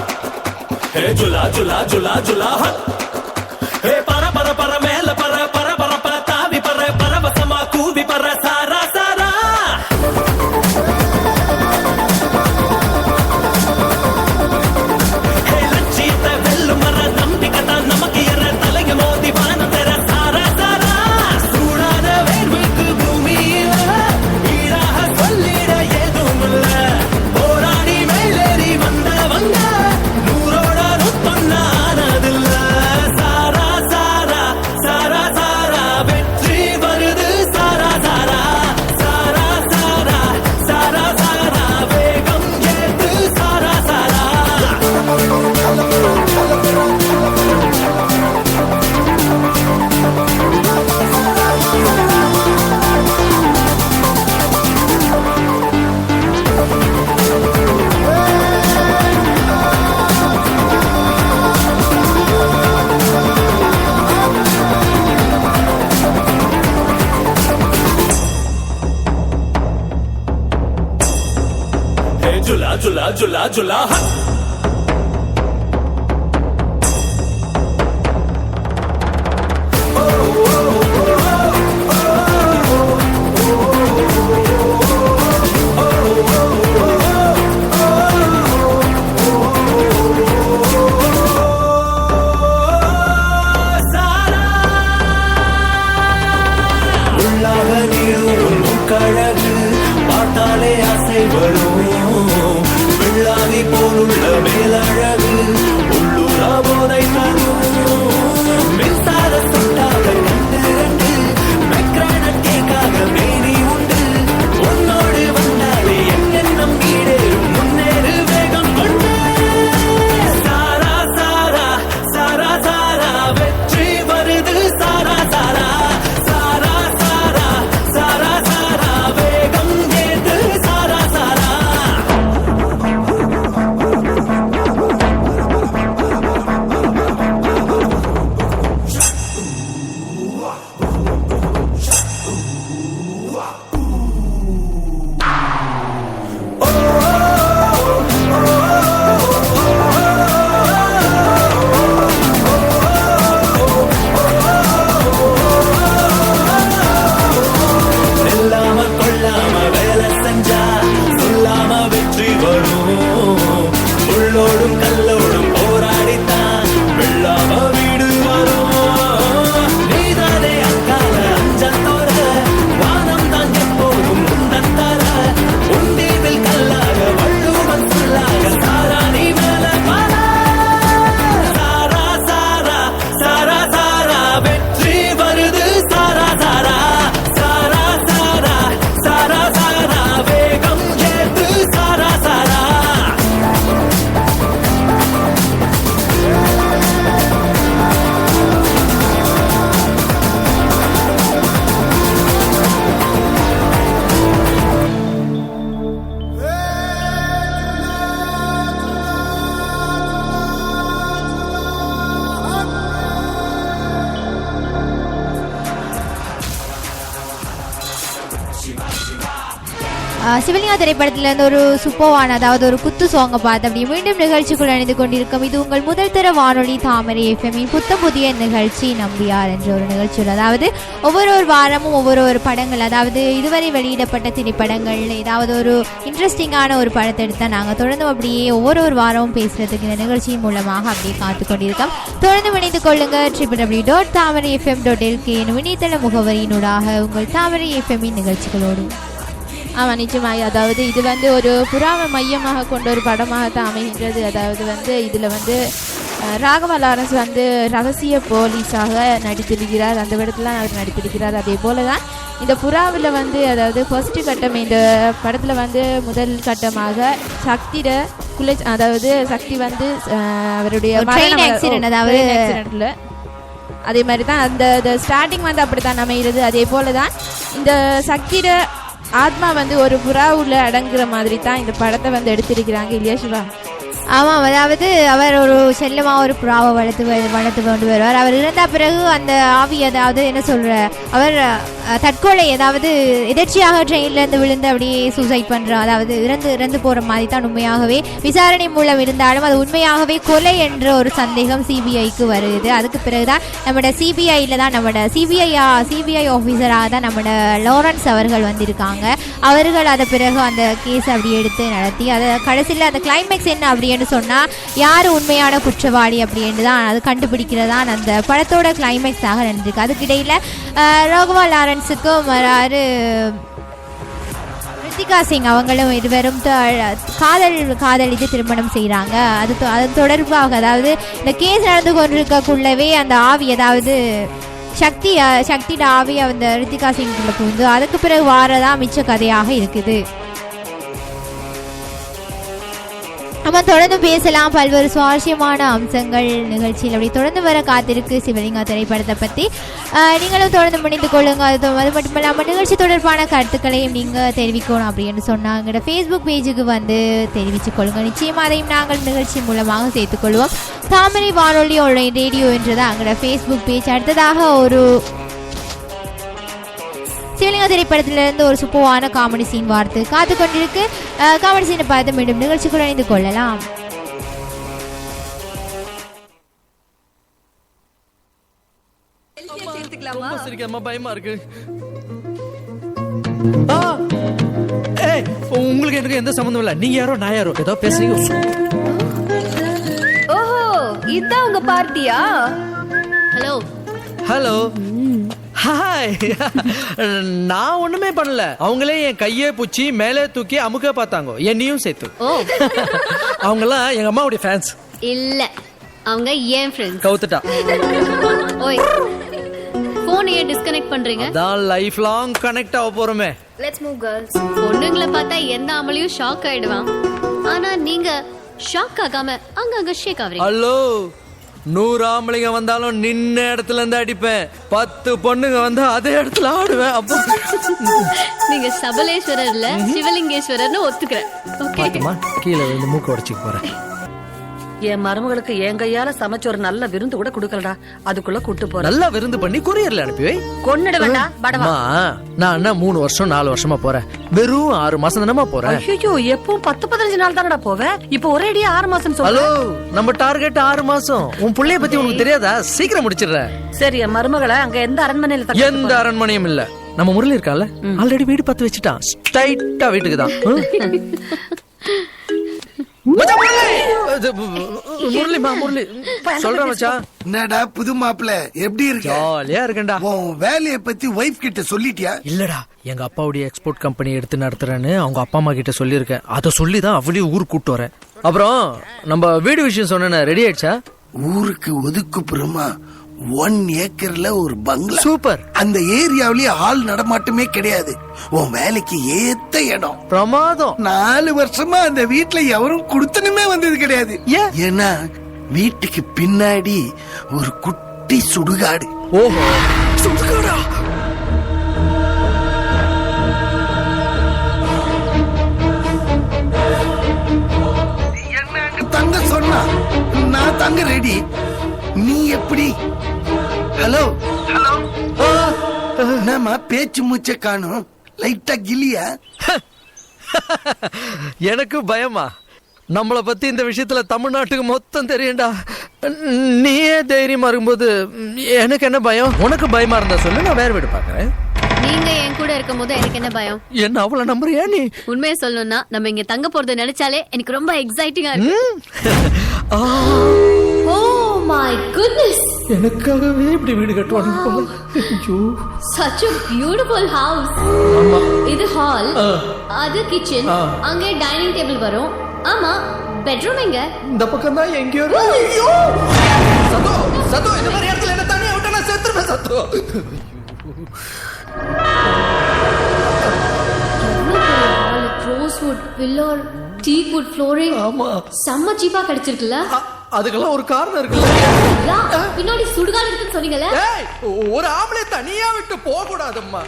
ஹே ஜுலா ஜுலா ஜுலா ஜுலா ஹட் ஹே பர பர பர மேல பர பர பர பர தாவி பர பரவசமா கூவி பர சாரா சாரா ஹே லட்சியத்தை வெல்லும் மர நம்பிக்கை தான் நமக்கு எற தலைய மோதி வானம் பெற சாரா சாரா சூடான வேர்வைக்கு பூமியில ஈராக சொல்லிட ஏதும் இல்ல போராடி மேலேறி வந்தவங்க நூறோட நுப்பொன்னானதில்ல சாரா சாரா சாரா சாரா வெற்றி வருது சாரா சாரா சாரா சாரா சாரா சாரா வேகம் ஏத்து சாரா சாரா Hey Jula Jula Jula Jula Hut உள்ளாக நீரும் கழகு பார்த்தாலே ஆசை வரும் வெள்ளாதி போலுள்ள மேலழகு உள்ளூரா போதை தரும் மின்சார சுட்டாக கண்டு ரெண்டு மெக்ரான கேக்காக மேனி உண்டு உன்னோடு வந்தாலே எண்ணெண்ணம் ஈடேறும் முன்னேறு வேகம் கொண்டு சாரா சாரா சாரா சாரா வெற்றி வருது சாரா சாரா சாரா சாரா சாரா சாரா வேகம் ஏது சாரா சாரா இல்லாம கொள்ளாம வேலை செஞ்சா சொல்லாம வெற்றி வரும் உள்ளோடும் கல்லோடும் போராடித்தான் வெள்ளாம வீடு வரும் நீதானே அக்கால அஞ்சத்தோர வானம் தான் எப்போதும் முந்தத்தர உண்டீவில் கல்லாக வள்ளுவன் சொல்லாக சாரா நீ மேல பாரா சாரா சாரா சாரா சாரா வெற்றி வருது சாரா சாரா சாரா சாரா சாரா சாரா வேகம் ஏத்து சாரா சாரா சிவலிங்கா திரைப்படத்துல இருந்து ஒரு சூப்பர்வான அதாவது ஒரு குத்து சாங்க பார்த்து அப்படி மீண்டும் நிகழ்ச்சிக்குள் அணிந்து கொண்டிருக்கும். இது உங்கள் முதல் தர வானொலி தாமரை எஃப்எம்மின் புத்த புதிய நிகழ்ச்சி நம்பியார் என்ற ஒரு நிகழ்ச்சியில் அதாவது ஒவ்வொரு வாரமும் ஒவ்வொரு படங்கள் அதாவது இதுவரை வெளியிடப்பட்ட திரைப்படங்கள் ஏதாவது ஒரு இன்ட்ரெஸ்டிங்கான ஒரு படத்தை எடுத்தால் நாங்கள் தொடர்ந்து அப்படியே ஒவ்வொரு வாரமும் பேசுறதுக்கு இந்த நிகழ்ச்சியின் மூலமாக அப்படியே காத்து கொண்டிருக்கோம். தொடர்ந்து இணைந்து கொள்ளுங்க www.tamarayfm.lk இணையதள முகவரியினூடாக உங்கள் தாமரை எஃப்எம்மின் நிகழ்ச்சிகளோடு. ஆமாம், நிச்சயமாக. அதாவது இது வந்து ஒரு புறாவை மையமாக கொண்ட ஒரு படமாக தான் அமைகின்றது. அதாவது வந்து இதில் வந்து ராகவா லாரன்ஸ் வந்து ரகசிய போலீஸாக நடித்திருக்கிறார். அந்த இடத்துல அவர் நடித்திருக்கிறார். அதே போல தான் இந்த புறாவில் வந்து அதாவது ஃபர்ஸ்ட் கட்டம் இந்த படத்தில் வந்து முதல் கட்டமாக சக்தியோட அதாவது சக்தி வந்து அவருடைய ஆக்சிடென்ட்ல அதே மாதிரி தான் அந்த ஸ்டார்டிங் வந்து அப்படி தான் அமைகிறது. அதே போல தான் இந்த சக்தியோட ஆத்மா வந்து ஒரு புறா உள்ள அடங்குற மாதிரி தான் இந்த படத்தை வந்து எடுத்திருக்கிறாங்க இல்லையா சிவா? ஆமாம், அதாவது அவர் ஒரு செல்லமா ஒரு புறாவை வளர்த்து கொண்டு வருவார். அவர் இறந்த பிறகு அந்த ஆவி, அதாவது என்ன சொல்ற, அவர் தற்கொலை, அதாவது எதிர்ச்சியாக ட்ரெயின்லேருந்து விழுந்து அப்படியே சூசைட் பண்ணுறார். அதாவது இறந்து போகிற மாதிரி தான் உண்மையாகவே விசாரணை மூலம் இருந்தாலும் அது உண்மையாகவே கொலை என்ற ஒரு சந்தேகம் சிபிஐக்கு வருது. அதுக்கு பிறகுதான் நம்மளோட சிபிஐயில் தான் நம்மளோட சிபிஐ ஆஃபீஸராக தான் நம்மளோட லாரன்ஸ் அவர்கள் வந்திருக்காங்க. அவர்கள் அதை பிறகு அந்த கேஸ் அப்படி எடுத்து நடத்தி அதை கடைசியில் அந்த கிளைமேக்ஸ் என்ன அப்படின்னு சொன்னால் யார் உண்மையான குற்றவாளி அப்படின்னு தான் அது கண்டுபிடிக்கிறதான் அந்த படத்தோட கிளைமேக்ஸாக நடந்திருக்கு. அதுக்கிடையில் ராகவா லாரன்ஸுக்கும் வராரு ரித்திகா சிங் அவங்களும் இருவரும் காதலித்து திருமணம் செய்கிறாங்க. அது தொடர்பாக, அதாவது இந்த கேஸ் நடந்து கொண்டிருக்கக்குள்ளவே அந்த ஆவி, அதாவது சக்தியோட ஆவி அந்த ரித்திகா சிங்குள்ள புகுந்து அதுக்கு பிறகு வாரதான் மிச்ச கதையாக இருக்குது. நம்ம தொடர்ந்து பேசலாம் பல்வேறு சுவாரஸ்யமான அம்சங்கள் நிகழ்ச்சியில் அப்படி தொடர்ந்து வர காத்திருக்கு சிவலிங்கா திரைப்படத்தை பற்றி. நீங்களும் தொடர்ந்து முடிந்து கொள்ளுங்க. அது மட்டும் இல்லாமல் நிகழ்ச்சி தொடர்பான கருத்துக்களையும் நீங்கள் தெரிவிக்கணும் அப்படின்னு சொன்னால் எங்களோட ஃபேஸ்புக் பேஜுக்கு வந்து தெரிவித்துக் கொள்ளுங்கள். நிச்சயமாக அதையும் நாங்கள் நிகழ்ச்சி மூலமாக சேர்த்துக்கொள்வோம். தாமரை வானொலி ரேடியோ என்றதான் எங்களோட ஃபேஸ்புக் பேஜ். அடுத்ததாக ஒரு சிவலிங்கா திரைப்படத்திலிருந்து ஒரு சூப்பரான காமெடி சீன் வார்த்து காத்து கொண்டிருக்கு. காமெடி சீனை பார்த்து மீண்டும் நிகழ்ச்சிக்குள் இணைந்து கொள்ளலாம். பயமா இருக்கு. உங்களுக்கு எனக்கு எந்த சம்பந்தம் இல்ல. நீங்க யாரோ நான் யாரோ ஏதோ பேசுறீங்க. ஓஹோ, இதான் உங்க பார்ட்டியா? Hello hello, hi. நான் ஒண்ணுமே பண்ணல. அவங்களே என் கையே புச்சி மேலே தூக்கி அமுக்க பார்த்தாங்க, என்னையும் சேர்த்து. அவங்கலாம் எங்க அம்மாவுடைய ஃபேன்ஸ் இல்ல, அவங்க ஏன் ஃப்ரெண்ட்ஸ். கவுத்துட்டா. ஓய், போன் ஏன் டிஸ்கனெக்ட் பண்றீங்க? அதான் லைஃப் லாங் கனெக்ட் ஆக போறோமே. Let's move girls. பொண்ணுங்களை பார்த்தா எந்த ஆம்பளையும் ஷாக் ஆயிடுவான். ஆனா நீங்க ஷாக் ஆகாம அங்க ஷேக் ஆவறீங்க. ஹலோ, 100 ஆம்பளைங்க வந்தாலும் நின்ன இடத்துல இருந்து அடிப்பேன். 10 பொண்ணுங்க வந்தா அதே இடத்துல ஆடுவேன். அப்போ நீங்க சபலேஸ்வரர் இல்ல சிவலிங்கேஸ்வரர்னு ஒத்துக்கிறேன். பாத்துமா, கீழே விழுந்து மூக்க உடைச்சிக்க போறேன். என் மருமகளுக்கு என் கையால சமைச்ச ஒரு நல்ல விருந்து கூட குடுக்கலடா, அதுக்குள்ள கூட்டு போற. நல்லா விருந்து பண்ணி கொரியர்ல அனுப்பி வை. கொன்னுட வேண்டாம் படவா. நான் என்ன 3 வருஷம் 4 வருஷமா போறேன், வெறும் 6 மாசம் தானமா போறேன். ஐயோ, எப்பவும் 10-15 நாள் தானடா போவேன். இப்போ ஒரேடியா 6 மாசம் சொல்ற. ஹலோ, நம்ம டார்கெட் 6 மாசம். உன் புள்ளைய பத்தி உனக்கு தெரியாதா? சீக்கிரம் முடிச்சிடுற. சரி, என் மருமகளை அங்க எந்த அரண்மனையில எந்த அரண்மனையும் இல்ல. நம்ம முரளி இருக்கால, ஆல்ரெடி வீடு பார்த்து வச்சுட்டான். ஸ்ட்ரைட்டா வீட்டுக்கு தான். என்னடா புது மாப்பிள்ள, எப்படி இருக்க? ஜாலியா இருக்கேன்டா. உன் வேலைய பத்தி வைஃப் கிட்ட சொல்லிட்டியா? இல்லடா, எங்க அப்பாவுடைய எக்ஸ்போர்ட் கம்பெனி எடுத்து நடத்துறேன்னு அவங்க அப்பா அம்மா கிட்ட சொல்லியிருக்கேன். அதை சொல்லிதான் அவளையும் ஊருக்கு கூட்டு வரேன். அப்புறம் நம்ம வீடு விஷயம் சொன்ன ரெடி ஆயிடுச்சா? ஊருக்கு ஒதுக்குப்புறமா 1 ஏக்கர்ல ஒரு பங்களா. சூப்பர். அந்த ஏரியாவிலேயே ஆள் நடமாட்டமே கிடையாது. உன் வேலைக்கு ஏத்த இடம். பிரமாதம். 4 வருஷமா அந்த வீட்டுல எவரும் குடுத்தனுமே வந்தது கிடையாது. ஏன்னா வீட்டுக்கு பின்னாடி ஒரு குட்டி சுடுகாடு. ஓஹோ, சுடுகாடா? தங்க சொன்னா நான் தங்க ரெடி. நீ எப்படி? ஹலோ ஹலோ, நம்ம பேச்சு மூச்ச காணும். லைட்டா கிளியா? எனக்கு பயமா? நம்மளை பத்தி இந்த விஷயத்துல தமிழ்நாட்டுக்கு மொத்தம் தெரியும்டா. நீயே தைரியமா இருக்கும்போது எனக்கு என்ன பயம்? உனக்கு பயமா இருந்தா சொல்லு, நான் வேற வீடு பாக்குறேன். நீங்க என் கூட இருக்கும் போது எனக்கு என்ன பயம்? என்ன அவ்வளவு நம்புறியா நீ? உண்மையை சொல்லணும்னா நம்ம இங்க தங்க போறது நினைச்சாலே எனக்கு ரொம்ப எக்ஸைட்டிங்கா இருக்கு. ஓ மை குட்னஸ், எனக்காகவே இப்படி வீடு கட்டுவாங்க. such a beautiful house. இது ஹால், அது கிச்சன், அங்கே டைனிங் டேபிள் வரும். ஆமா, பெட்ரூம் எங்க? இந்த பக்கம் தான் எங்கேயோ. சதோ சதோ, இந்த மாதிரி இடத்துல என்ன தனியா விட்டா நான் செத்துருவேன். சதோ, ரோஸ்வுட் பில்லர், டீக்வுட் ஃப்ளோரிங். ஆமா, செம்ம சீப்பா கிடைச்சிருக்குல்ல. அதுக்கெல்லாம் ஒரு காரணம் இருக்குல்ல. பின்னாடி சுடுகாடு இருக்குன்னு சொன்னீங்கல்ல. ஒரு ஆம்பளை தனியா விட்டு போக கூடாதம்மா.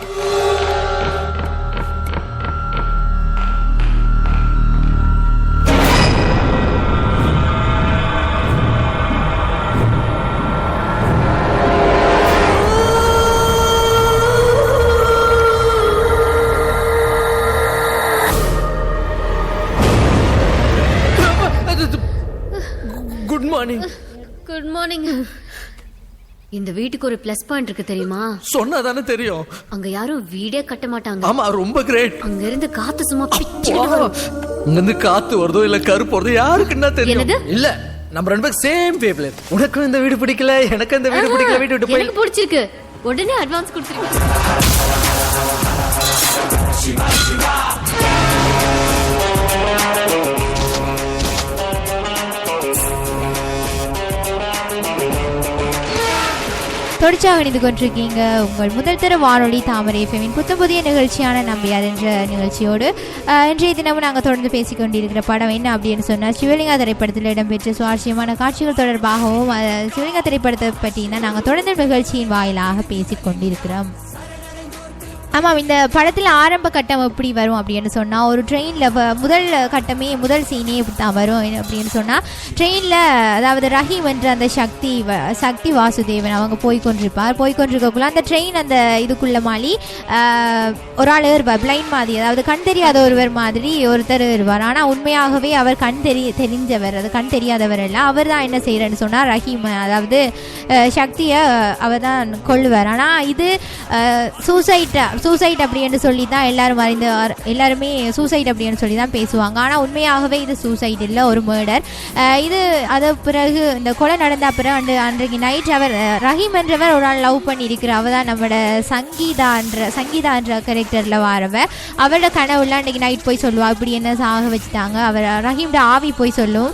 மார்னிங். இந்த வீட்டுக்கு ஒரு பிளஸ் பாயிண்ட் இருக்கு தெரியுமா? சொன்னாதானே தெரியும். அங்க யாரும் வீடே கட்ட மாட்டாங்க. ஆமா, ரொம்ப கிரேட். அங்க இருந்து காத்து சும்மா பிச்சிட்டு வரும். அங்க இருந்து காத்து வருதோ இல்ல கருப்பு வருதோ யாருக்குன்னா தெரியும். இல்ல, நம்ம ரெண்டு பேரும் சேம் பேப்ல. உனக்கும் இந்த வீடு பிடிக்கல, எனக்கு இந்த வீடு பிடிக்கல, வீட்டு விட்டு போய். எனக்கு பிடிச்சிருக்கு. உடனே அட்வான்ஸ் கொடுத்துருங்க. தொடர்ச்சியாக இணைந்து கொண்டிருக்கீங்க உங்கள் முதல் தர வானொலி தாமரை எஃப்எம்மின் புத்தம் புதிய நிகழ்ச்சியான நம்பியார் என்ற நிகழ்ச்சியோடு. இன்றைய தினமும் நாங்கள் தொடர்ந்து பேசிக்கொண்டிருக்கிற படம் என்ன அப்படின்னு சொன்னால் சிவலிங்கா திரைப்படத்தில் இடம்பெற்ற சுவாரஸ்யமான காட்சிகள் தொடர்பாகவும் சிவலிங்கா திரைப்படத்தை பற்றினா நாங்கள் தொடர்ந்து நிகழ்ச்சியின் வாயிலாக பேசிக்கொண்டிருக்கிறோம். ஆமாம், இந்த படத்தில் ஆரம்ப கட்டம் எப்படி வரும் அப்படின்னு சொன்னால், ஒரு ட்ரெயினில் முதல் சீனே இப்படி தான் வரும். அப்படின்னு சொன்னால், ட்ரெயினில் அதாவது ரஹீம் என்ற அந்த சக்தி வாசுதேவன் அவங்க போய்கொண்டிருக்கக்குள்ள அந்த ட்ரெயின் அந்த இதுக்குள்ள மாலி ஒரு ஆள் ஏறுவார், பிளைண்ட் மாதிரி, அதாவது கண் தெரியாத ஒருவர் மாதிரி ஒருத்தர் ஏறுவார். ஆனால் உண்மையாகவே அவர் தெரிஞ்சவர், அது கண் தெரியாதவர் அல்ல. அவர் தான் என்ன செய்யறன்னு சொன்னால் ரஹீம் அதாவது சக்தியை அவர் தான் கொள்ளுவார். ஆனால் இது சூசைட் அப்படின்னு சொல்லி தான் எல்லாருமே சூசைட் அப்படின்னு சொல்லி தான் பேசுவாங்க. ஆனால் உண்மையாகவே இது சூசைட் இல்லை, ஒரு மர்டர். இது அது பிறகு இந்த கொலை நடந்த பிறகு அன்றைக்கு நைட் அவர் ரஹீம் என்றவர் ஒரு ஆள் லவ் பண்ணி இருக்கிற அவள் தான் நம்மளோட சங்கீதா என்ற கேரக்டரில் வரவ. அவரோட கனவுல அன்றைக்கி நைட் போய் சொல்லுவா, இப்படி என்ன சாக வச்சுட்டாங்க. அவர் ரஹீம்ட ஆவி போய் சொல்லும்,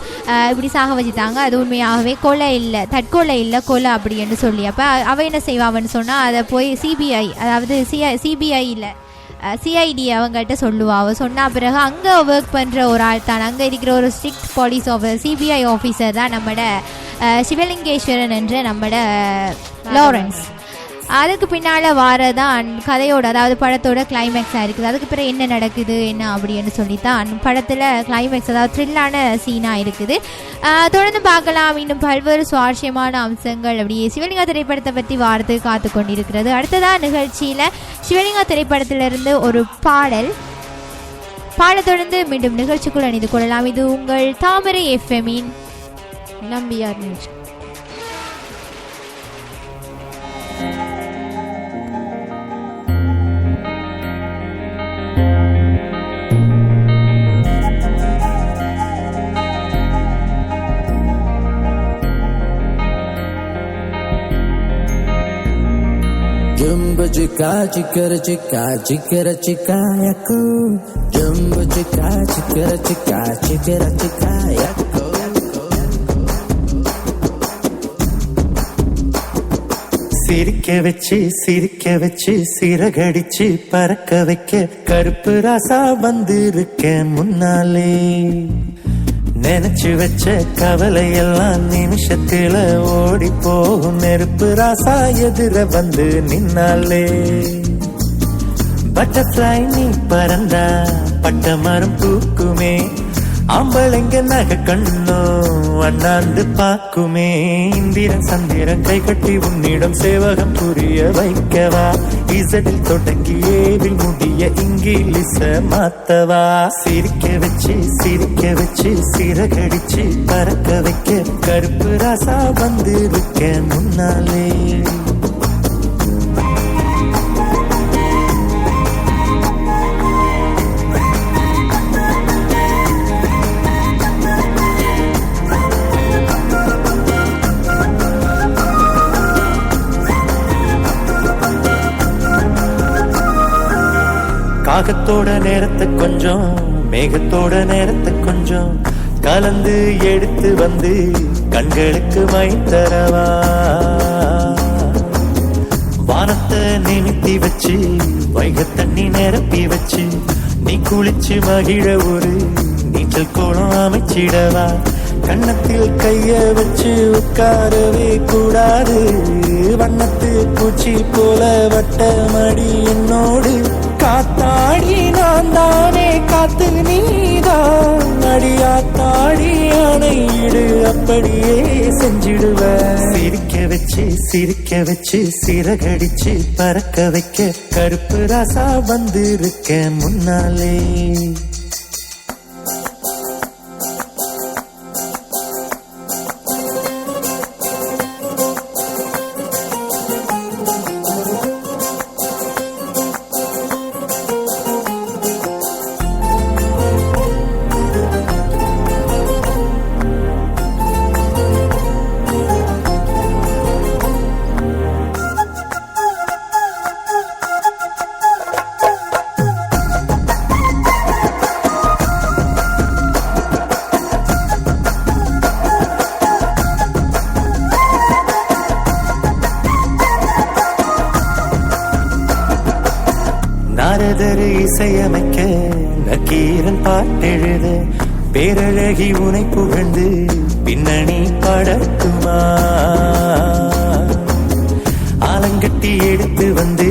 இப்படி சாக வச்சுட்டாங்க, அது உண்மையாகவே கொலை இல்லை, தற்கொலை இல்லை, கொலை அப்படின்னு சொல்லி. அப்போ அவள் என்ன செய்வான்னு சொன்னால் அதை போய் சிபிஐ அதாவது சிபிஐ இல்லை சிஐடி அவங்ககிட்ட சொல்லுவா. அவள் சொன்ன பிறகு அங்கே ஒர்க் பண்ணுற ஒரு ஆள் தான், அங்கே இருக்கிற ஒரு ஸ்ட்ரிக்ட் போலீஸ் சிபிஐ ஆஃபீஸர் தான் நம்மட சிவலிங்கேஸ்வரன் என்ற நம்மட லாரன்ஸ். அதுக்கு பின்னால் வாரதான் கதையோட அதாவது படத்தோட கிளைமேக்ஸாக இருக்குது. அதுக்கு பிறகு என்ன நடக்குது என்ன அப்படின்னு சொல்லித்தான் படத்தில் கிளைமேக்ஸ் அதாவது த்ரில்லான சீனாக இருக்குது. தொடர்ந்து பார்க்கலாம். இன்னும் பல்வேறு சுவாரஸ்யமான அம்சங்கள் அப்படியே சிவலிங்கா திரைப்படத்தை பற்றி வாரத்துக்கு காத்து கொண்டிருக்கிறது. அடுத்ததான் நிகழ்ச்சியில் சிவலிங்கா திரைப்படத்திலிருந்து ஒரு பாடல் தொடர்ந்து மீண்டும் நிகழ்ச்சிக்குள் அணிந்து கொள்ளலாம். இது உங்கள் தாமரை எஃப்எம்மின் நம்பியார் நிகழ்ச்சி. Jumbo chica chicara chica chicara chica yako. Jumbo chica chicara chica chicara chica yako. சிரிக்க வச்சு சிறகடிச்சு பறக்க வைக்க கருப்பு ராசா வந்திருக்க முன்னாலே. நினைச்சு வச்ச கவலையெல்லாம் நிமிஷத்துல ஓடி போகும் நெருப்பு ராசா எதிர வந்து நின்னாலே. பட்டர்ஃப்ளை நீ பறந்தா பட்ட மரம் பூக்குமே, ஆம்பளைங்க நகை கண்ணும் அண்ணாந்து பாக்குமே. இந்திரன் சந்திரன் கை கட்டி உன்னிடம் சேவகம் புரிய வைக்கவா, இசடில் தொடங்கி ஏவில் முடிய இங்கிலீஷ மாத்தவா. சிரிக்க வச்சு சிறகடிச்சு பறக்க வைக்க கருப்பு ராசா வந்திருக்க முன்னாலே. காகத்தோட நேரத்தை கொஞ்சம் மேகத்தோட நேரத்தை கொஞ்சம் கலந்து எடுத்து வந்து கண்களுக்கு மை தரவா. வானத்தை நிமித்தி வச்சு வைக தண்ணி நிரப்பி வச்சு நீ குளிச்சு மகிழ ஒரு நீச்சல் கோலம் அமைச்சிடவா. கண்ணத்தில் கைய வச்சு உட்காரவே கூடாது, வண்ணத்து பூச்சி போல வட்டமடி என்னோடு. காத்தாடி நான் தானே காத்து நீதான் அடியாத்தாடி அணையிடு அப்படியே செஞ்சிடுவ. சிரிக்க வச்சு சிறகடிச்சு பறக்க வைக்க கருப்பு ராசா வந்திருக்க முன்னாலே. நாரதரு இசையமைக்க நக்கீரன் பாட்டெழுத பேரழகி உனை புகழ்ந்து பின்னணி பாடட்டுமா? ஆலங்கட்டி எடுத்து வந்து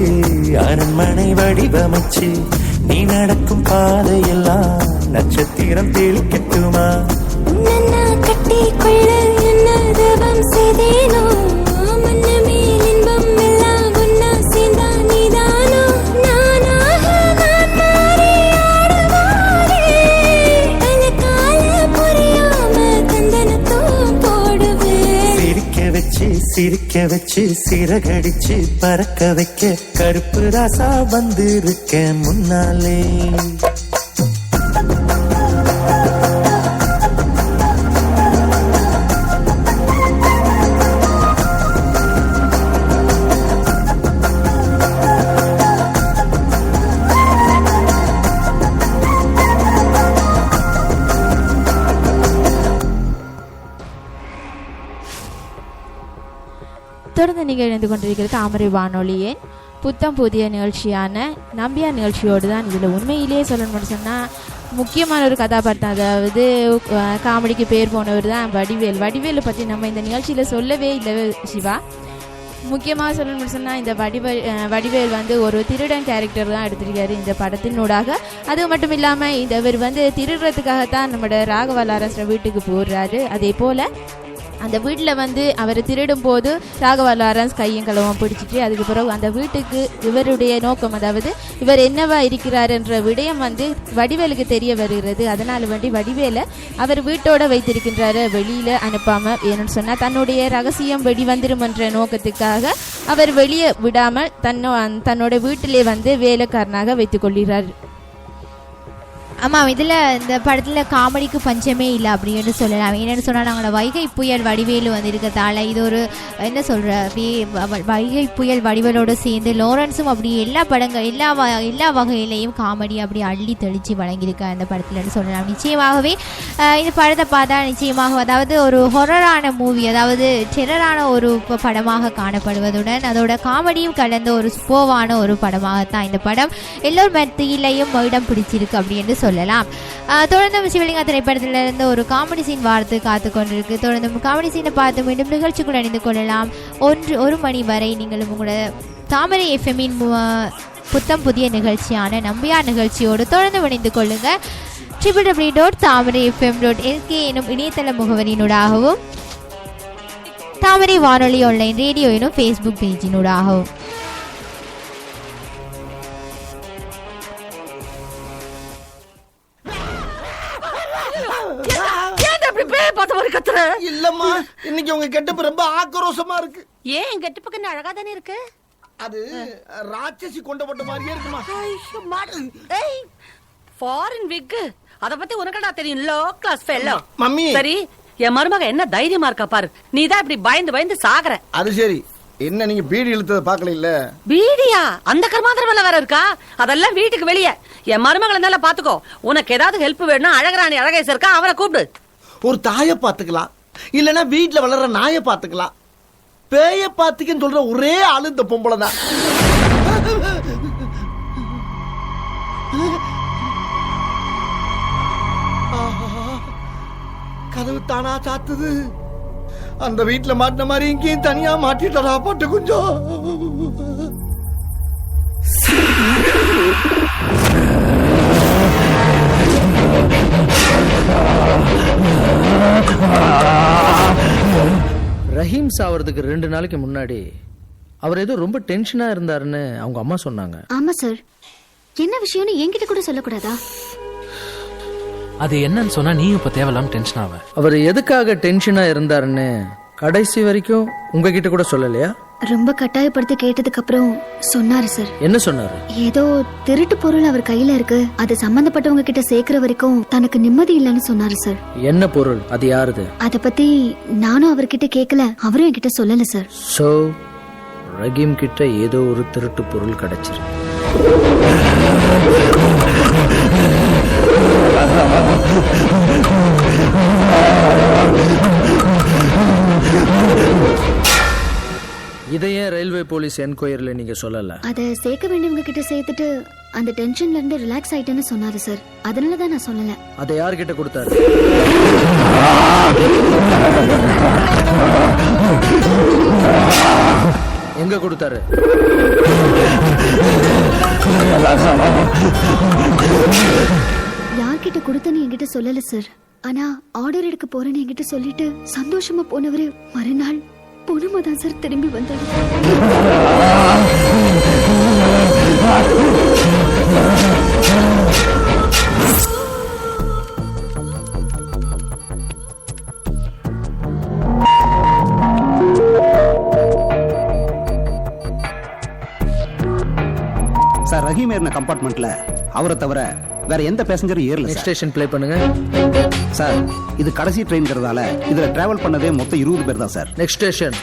அரண்மனை வடிவமைச்சு நீ நடக்கும் பாதையெல்லாம் நட்சத்திரம் தெளிக்கட்டுமா? கட்டி கொள்ள என்னதவம் செய்தேனோ மன்னமே இன்பம் எல்லாம் ஒன்னா சேர்ந்தா நீதானோ? நானாக நான் மாறி ஆடுவாரே கலக்கால புரியாம தந்தனத்தோ போடுவேன். சிரிக்க வச்சு சிறகடிச்சு பறக்க வைக்க கருப்பு ராசா வந்திருக்க முன்னாலே. தொடர்ந்து நீங்கள் இணைந்து கொண்டிருக்கிறது தாமரை வானொலியின் புத்தம் புதிய நிகழ்ச்சியான நம்பியார் நிகழ்ச்சியோடு தான். இதில் உண்மையிலேயே சொல்லணும்னு சொன்னால் முக்கியமான ஒரு கதாபாத்திரம், அதாவது காமெடிக்கு பேர் போனவர் தான் வடிவேல் பற்றி நம்ம இந்த நிகழ்ச்சியில் சொல்லவே இல்லை சிவா. முக்கியமாக சொல்லணும்னு சொன்னால் இந்த வடிவேல் வந்து ஒரு திருடன் கேரக்டர் தான் எடுத்திருக்காரு இந்த படத்தினூடாக. அது மட்டும் இல்லாமல் இவர் வந்து திருடுறதுக்காகத்தான் நம்மளோட ராகவா லாரன்ஸ் வீட்டுக்கு போடுறாரு. அதே போல் அந்த வீட்டில் வந்து அவர் திருடும் போது ராகவா லாரன்ஸ் கையும் களவும் பிடிச்சிட்டு அதுக்கு பிறகு அந்த வீட்டுக்கு இவருடைய நோக்கம், அதாவது இவர் என்னவா இருக்கிறார் என்ற விடயம் வந்து வடிவேலுக்கு தெரிய வருகிறது. அதனால் வேண்டி வடிவேலை அவர் வீட்டோட வைத்திருக்கின்றாரு, வெளியில் அனுப்பாமல். ஏன்னு சொன்னால் தன்னுடைய ரகசியம் வெளிவந்திரும் என்ற நோக்கத்துக்காக அவர் வெளியே விடாமல் தன்னோட வீட்டிலே வந்து வேலைக்காரனாக வைத்துக் கொள்கிறார். ஆமாம், இதில் இந்த படத்தில் காமெடிக்கு பஞ்சமே இல்லை அப்படின்னு சொல்லலாம். என்னென்னு சொன்னால் நாங்களோட வைகை புயல் வடிவேலு வந்து இருக்கிறதால இது ஒரு என்ன சொல்கிற அப்படியே வைகை புயல் வடிவேலோடு சேர்ந்து லாரன்ஸும் அப்படி எல்லா வகையிலையும் காமெடி அப்படி அள்ளி தெளித்து வழங்கியிருக்க அந்த படத்தில்னு சொல்லலாம். நிச்சயமாகவே இந்த படத்தை பார்த்தா நிச்சயமாக அதாவது ஒரு ஹொரரான மூவி, அதாவது டெரரான ஒரு படமாக காணப்படுவதுடன் அதோட காமெடியும் கலந்த ஒரு ஸ்போவான ஒரு படமாகத்தான் இந்த படம் எல்லோரும் மத்தியிலையும் இடம் பிடிச்சிருக்கு அப்படின்னு சொல்லலாம். தொடர்ந்து சிவலிங்கா திரைப்படத்திலிருந்து ஒரு காமெடி சீன் வார்த்து காத்து கொண்டிருக்கு. தொடர்ந்து காமெடி சீனை பார்த்து மீண்டும் நிகழ்ச்சிக்குள் அணிந்து கொள்ளலாம். 1 மணி வரை நீங்களும் உங்களோட தாமரை எஃப்எம்மின் புத்தம் புதிய நிகழ்ச்சியான நம்பியார் நிகழ்ச்சியோடு தொடர்ந்து இணைந்து கொள்ளுங்க. www.tamarayfm.lk எனும் இணையதள முகவரியினூடாகவும் தாமரை வானொலி ஆன்லைன் ரேடியோ எனும் ஃபேஸ்புக் பேஜினூடாகவும். இல்லம்மா, இன்னைக்கு உங்க கெட்டப்பு ரொம்ப ஆக்ரோஷமா இருக்கு. ஏன் கெட்டப்புக்கு அழகா தானே இருக்கு? அது ராட்சசி கொண்டப்பட்ட மாதிரியே இருக்குமா? ஃபாரின் விக், அத பத்தி உனக்கடா தெரியும்? Low class fellow. மம்மி, சரி, என் மருமக என்ன தைரியமா இருக்கா பாரு. நீ தான் இப்படி பயந்து சாகுற. அது சரி, என்ன நீங்க பீடி இழுத்தத பாக்கல? இல்ல பீடியா? அந்த கர்மாந்திரம் வேற இருக்கா? அதெல்லாம் வீட்டுக்கு வெளியே. என் மருமகளை நல்லா பாத்துக்கோ. உனக்கு ஏதாவது ஹெல்ப் வேணும்னா அழகராணி அழகேச இருக்கா, அவரை கூப்பிடு. ஒரு தாய பாத்துக்கலாம், இல்லன்னா வீட்டுல வளர்ற நாய பாத்துக்கலாம். பேய பாத்துக்கன்னு சொல்ற ஒரே ஆளு இந்த பொம்பளை தான். கதவு தானா சாத்துது. அந்த வீட்டுல மாட்டின மாதிரி இங்கேயும் தனியா மாட்டிட்டா பட்டு கொஞ்சம். ரஹீம் சாவறதுக்கு 2 நாளைக்கு முன்னாடி அவர் ஏதோ ரொம்ப டென்ஷனா இருந்தாருன்னு அவங்க அம்மா சொன்னாங்க. ஆமா சார், என்ன விஷயம்னு என்கிட்ட கூட சொல்லக்கூடாதா? அது என்னன்னு சொன்னா நீ இப்ப தேவையில்லாம டென்ஷன் ஆவ. அவர் எதுக்காக டென்ஷனா இருந்தாருன்னு கடைசி வரைக்கும் உங்ககிட்ட கூட சொல்லலையா? ரொம்ப கட்டாயப்படுத்தி கேட்டதுக்கு அப்புறம் சொன்னாரு சார். என்ன சொன்னாரு? ஏதோ திருட்டு பொருள் அவர் கையில இருக்கு, அது சம்பந்தப்பட்டவங்க கிட்ட சேர்க்கிற வரைக்கும் தனக்கு நிம்மதி இல்லைன்னு சொன்னாரு சார். என்ன பொருள்? அது யாருது? அத பத்தி நானும் அவர்கிட்ட கேட்கல, அவரும் என்கிட்ட சொல்லல சார். சோ ரஹீம் கிட்ட ஏதோ ஒரு திருட்டு பொருள் கிடைச்சிருக்கு. இதையே ரயில்வே போலீஸ் என்கொயரில நீங்க சொல்லல? அதை சேர்க்க வேண்டியவங்க கிட்ட சேர்த்துட்டு அந்த டென்ஷன்ல இருந்து ரிலாக்ஸ் ஆயிட்டேன்னு சொன்னாரு சார். அதனால தான் நான் சொல்லல. அதை யார்கிட்ட கொடுத்தாரு? எங்க கொடுத்தாரு? யார்கிட்ட கொடுத்தன்னு என்கிட்ட சொல்லல சார். ஆனா ஆர்டர் எடுக்க போறேன்னு என்கிட்ட சொல்லிட்டு சந்தோஷமா போனவரு மறுநாள் பொணுமா தான் சார் திரும்பி வந்தாரு. சார், ரஹீம் ஏறின கம்பார்ட்மெண்ட்ல அவரை தவிர வேற எந்த பேசஞ்சரும் ஏறல. நெக்ஸ்ட் ஸ்டேஷன் ப்ளே பண்ணுங்க. சார், இது கடைசி ட்ரெயின்ங்கிறதால இதுல டிராவல் பண்ணதே மொத்தம் 20 பேர் தான் சார். Next station.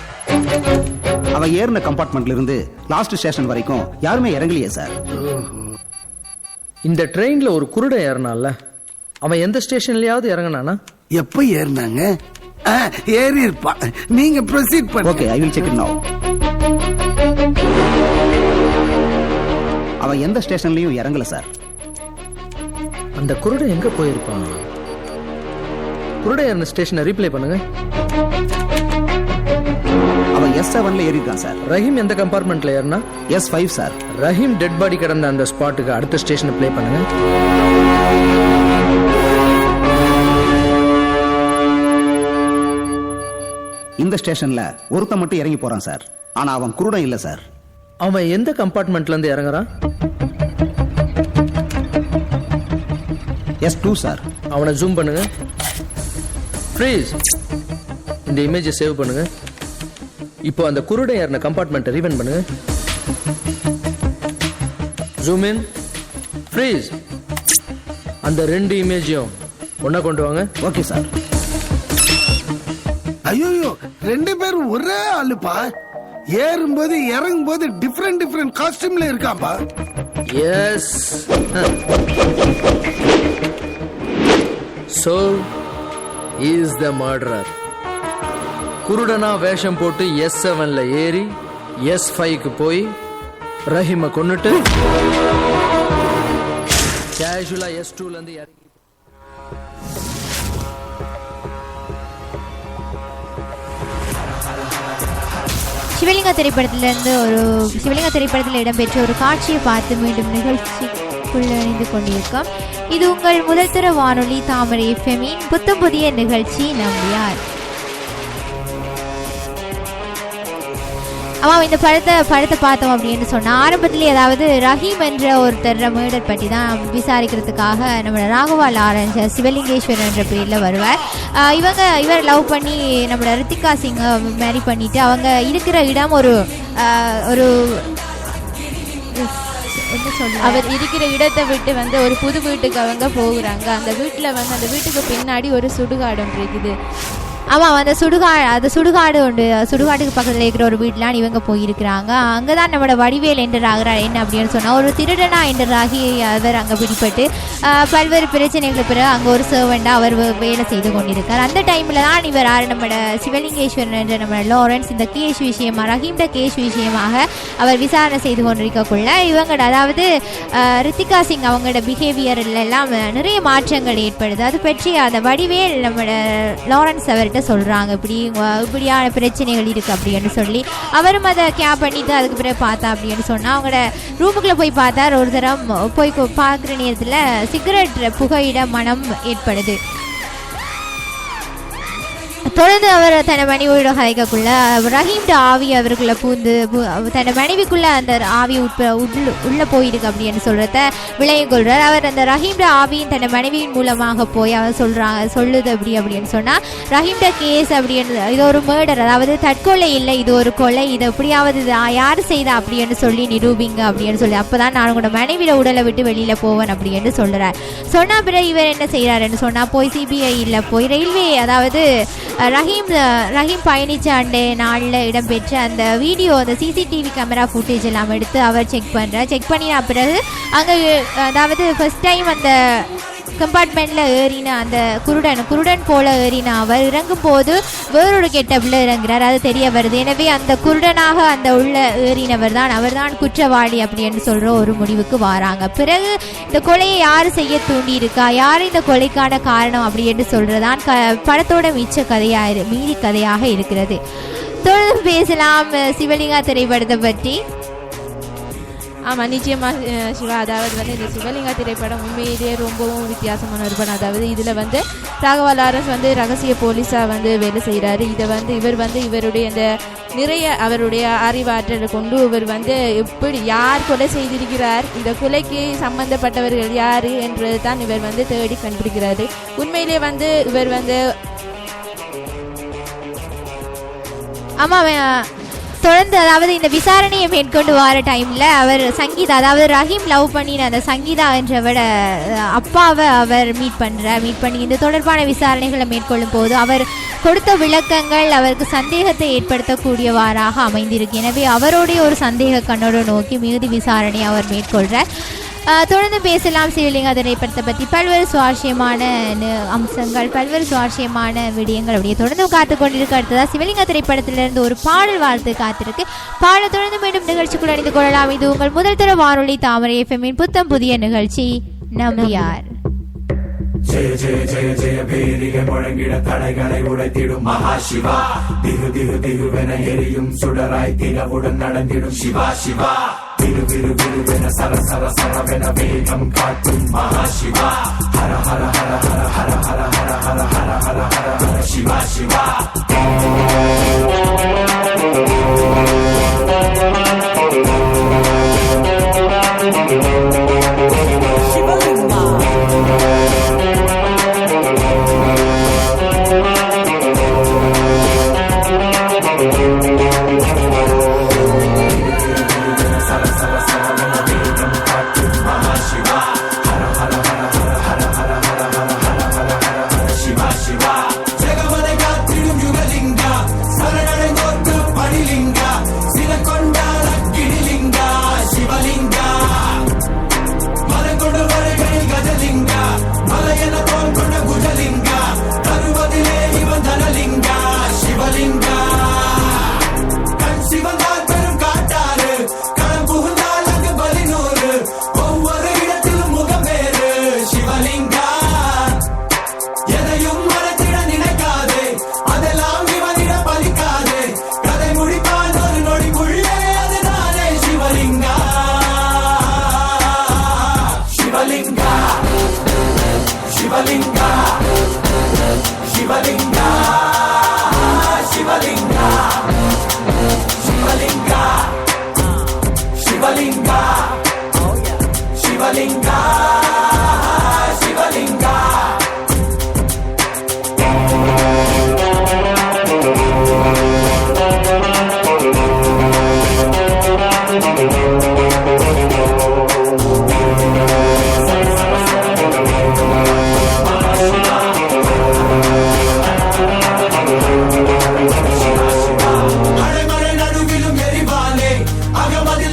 அவன் ஏறின கம்பார்ட்மெண்ட்ல இருந்து லாஸ்ட் ஸ்டேஷன் வரைக்கும் யாருமே இறங்கலையே சார். இந்த ட்ரெயின்ல ஒரு குருடன் ஏறினான்ல, அவன் எந்த ஸ்டேஷன்லயாவது இறங்கினானா? எப்ப ஏறினாங்க? ஏறி இருப்பான். நீங்க ப்ரொசீட் பண்ணுங்க. Okay, I will check it நவ. அவன் எந்த ஸ்டேஷன்லயும் இறங்கல சார். அந்த குருடன் எங்க போயிருப்பான்? குருடன் ஏறின ஸ்டேஷனை ரீப்ளே பண்ணுங்க. அவன் S7ல ஏறிட்டான் சார். ரஹீம் எந்த கம்பார்ட்மெண்ட்ல ஏறினா? S5 sir. Rahim dead body கிடந்த அந்த ஸ்பாட்டுக்கு அடுத்த ஸ்டேஷனை ப்ளே பண்ணுங்க. இந்த ஸ்டேஷன்ல ஒருத்த மட்டும் இறங்கி போறான் சார். ஆனா அவன் குருடன் இல்ல சார். அவன் எந்த கம்பார்ட்மெண்ட்ல இருந்து இறங்குறான்? S2 sir. அவனை ஜூம் பண்ணுங்க. ப்ளீஸ் இந்த இமேஜை சேவ் பண்ணுங்க. இப்போ அந்த குருடன் ஏறின கம்பார்ட்மெண்ட்டை ரீவன் பண்ணுங்க. Zoom in. ப்ளீஸ் அந்த 2 இமேஜையும் ஒண்ணா கொண்டு வாங்க. Okay sir. ஐயோ, 2 பேரும் ஒரே ஆளுப்பா. ஏறும்போது இறங்கும்போது டிஃபரெண்ட் காஸ்டியூம்ல இருக்காப்பா. Yes. So is the murderer. குருடனா வேஷம் போட்டு S7ல ஏறி S5க்கு போய் ரஹீமை கொன்னுட்டு கேஷுவலா S2ல இருந்து இறங்கி சிவலிங்கா திரைப்படத்தில் இடம்பெற்ற ஒரு காட்சியை பார்த்து மீண்டும் நிகழ்ச்சிக்குள் இணைந்து கொண்டிருக்கோம். இது உங்கள் முதல்தர வானொலி தாமரை எஃப்எம்மின் புத்தம் புதிய நிகழ்ச்சி நம்பியார். ஆமாம், இந்த படத்தை பார்த்தோம் அப்படின்னு சொன்னால் ஆரம்பத்திலே அதாவது ரஹீம் என்ற ஒருத்தர் மேடர் பற்றி தான் விசாரிக்கிறதுக்காக நம்ம ராகவா லாரன்ஸ் சிவலிங்கேஸ்வரன் என்ற பேரில் வருவார். இவர் லவ் பண்ணி நம்மளோட ரித்திகா சிங்கை மேரி பண்ணிட்டு அவங்க இருக்கிற இடம் ஒரு அவர் இருக்கிற இடத்தை விட்டு வந்து ஒரு புது வீட்டுக்கு அவங்க போகிறாங்க. அந்த வீட்டில் வந்து அந்த வீட்டுக்கு பின்னாடி ஒரு சுடுகாடு ஒன்று இருக்குது. ஆமாம், அந்த சுடுகாடு உண்டு. சுடுகாட்டுக்கு பக்கத்தில் இருக்கிற ஒரு வீட்டிலான் இவங்க போயிருக்கிறாங்க. அங்கே தான் நம்மளோட வடிவேல் என்டர் ஆகிறார். என்ன அப்படின்னு சொன்னால் ஒரு திருடனா என்டர் ஆகி அவர் அங்கே பிடிப்பட்டு பல்வேறு பிரச்சனைகளுக்கு பிறகு அங்கே ஒரு சர்வெண்டாக அவர் வேலை செய்து கொண்டிருக்கார். அந்த டைமில் தான் இவர் நம்மளோட சிவலிங்கேஸ்வரன் என்ற நம்ம லாரன்ஸ் இந்த கேஸ் விஷயமாக ரஹீம்ட கேஸ் விஷயமாக அவர் விசாரணை செய்து கொண்டிருக்கக்குள்ள இவங்களோட அதாவது ரித்திகா சிங் அவங்களோட பிஹேவியரில் எல்லாம் நிறைய மாற்றங்கள் ஏற்படுது. அது பற்றி அந்த வடிவேல் நம்மளோட லாரன்ஸ் அவர்கிட்ட சொல்றாங்க இப்படியான பிரச்சனைகள் இருக்கு அப்படின்னு சொல்லி அவரும் அதை கேப் பண்ணிட்டு அதுக்கு பிறகு பார்த்தா அப்படின்னு சொன்னா அவங்களோட ரூமுக்குள்ள போய் பார்த்தா ஒரு தரம் போய் பார்க்குற நேரத்தில் சிகரெட் புகையிட மனம் ஏற்படுது. தொடர்ந்து அவர் தன் மனைவியோட கதைக்குள்ள ரஹீம்ட ஆவி அவருக்குள்ள பூந்து தன் மனைவிக்குள்ள அந்த ஆவி உள்ள போயிருக்கு அப்படின்னு சொல்றத விளையும் கொள்றார். அவர் அந்த ரஹீம்ட ஆவியின் தன் மனைவியின் மூலமாக போய் அவர் சொல்லுது அப்படின்னு சொன்னா ரஹீம்ட கேஸ் அப்படின்னு இது ஒரு மர்டர், அதாவது தற்கொலை இல்லை, இது ஒரு கொலை, இது எப்படியாவது யாரு செய்தா அப்படின்னு சொல்லி நிரூபிங்க அப்படின்னு சொல்லி அப்பதான் நான் உங்களோட மனைவியோட உடலை விட்டு வெளியில போவேன் அப்படின்னு சொல்றார். சொன்னா பிறகு இவர் என்ன செய்யறாருன்னு சொன்னா போய் சிபிஐல போய் ரயில்வே அதாவது ரஹீம் பயணிச்ச அண்டே நாளில் இடம்பெற்ற அந்த வீடியோ அந்த சிசிடிவி கேமரா ஃபுட்டேஜ் எல்லாம் எடுத்து அவர் செக் பண்ணின பிறகு அங்கே அதாவது ஃபர்ஸ்ட் டைம் அந்த கம்பார்ட்மெண்ட்ல ஏறின அந்த குருடன் போல ஏறின அவர் இறங்கும் போது வேறொரு கெட்டப்ல இறங்குறார், அது தெரிய வருது. எனவே அந்த குருடனாக அந்த உள்ள ஏறினவர் தான் அவர்தான் குற்றவாளி அப்படின்னு சொல்ற ஒரு முடிவுக்கு வராங்க. பிறகு இந்த கொலையை யாரு செய்ய தூண்டி இருக்கா, யாரு இந்த கொலைக்கான காரணம் அப்படின்னு சொல்றதான் படத்தோட மீதி கதையாக இருக்கிறது. தொடர்ந்து பேசலாம் சிவலிங்கா திரைப்படத்தை பற்றி. ஆமாம், நிச்சயமா சிவா. அதாவது வந்து இந்த சிவலிங்கா திரைப்படம் உண்மையிலேயே ரொம்பவும் வித்தியாசமான ஒரு படம். அதாவது இதில் வந்து ராகவா லாரன்ஸ் வந்து ரகசிய போலீஸாக வந்து வேலை செய்கிறாரு. இதை வந்து இவருடைய அந்த நிறைய அவருடைய அறிவாற்றலை கொண்டு இவர் வந்து எப்படி யார் கொலை செய்திருக்கிறார், இந்த கொலைக்கு சம்பந்தப்பட்டவர்கள் யார் என்றது தான் இவர் வந்து தேடி கண்டுபிடிக்கிறாரு. உண்மையிலே வந்து இவர் வந்து தொடர்ந்து அதாவது இந்த விசாரணையை மேற்கொண்டு வர டைம்ல அவர் சங்கீதா, அதாவது ரஹீம் லவ் பண்ணின அந்த சங்கீதா என்றவட அப்பாவை அவர் மீட் பண்ணி இந்த தொடர்பான விசாரணைகளை மேற்கொள்ளும் போது அவர் கொடுத்த விளக்கங்கள் அவருக்கு சந்தேகத்தை ஏற்படுத்தக்கூடியவாறாக அமைந்திருக்கு. எனவே அவருடைய ஒரு சந்தேக கண்ணோடு நோக்கி மீதி விசாரணை அவர் மேற்கொள்றார். தொடர்ந்து பேசலாம் சிவலிங்கா திரைப்படத்தை பற்றி. பல்வேறு சுவாரஸ்யமான அம்சங்கள், பல்வேறு சுவாரஸ்யமான விடயங்கள் அப்படியே தொடர்ந்து காத்து கொண்டிருக்க. அடுத்ததாக சிவலிங்கா திரைப்படத்திலிருந்து ஒரு பாடல் வாழ்த்து காத்திருக்கு. பாடல் தொடர்ந்து மீண்டும் நிகழ்ச்சிக்குள் அணிந்து கொள்ளலாம். இது உங்கள் முதல் தர வானொலி தாமரை எஃப்எம்மின் புத்தம் புதிய நிகழ்ச்சி நம்பியார். ஜெய ஜெய ஜெய ஜெய பேரிகை முழங்கிட தடைகளை உடைத்திடும் மகா சிவா. திகு திகு திகுவென எரியும் சுடராய் தினவுடன் நடந்திடும் சிவா சிவா. விரு விரு விருவென சர சர சரவென வேகம் காட்டும் மகா சிவா. ஹர ஹர ஹர ஹர ஹர ஹர ஹர ஹர ஹர ஹர ஹர ஹர சிவா சிவா.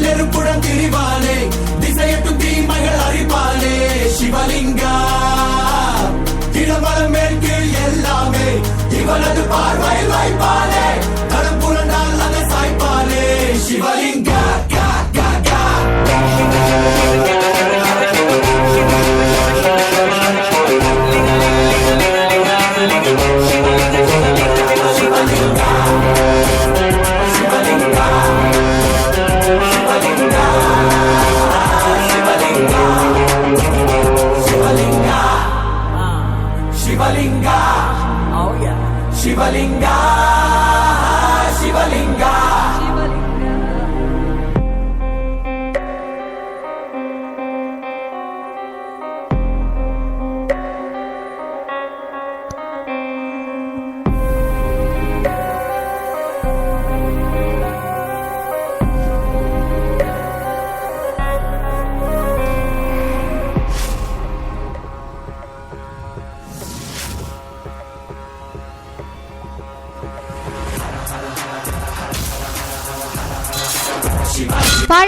நெருப்புடன் திரிவானே, திசையட்டும் தீமைகள் அறிவானே.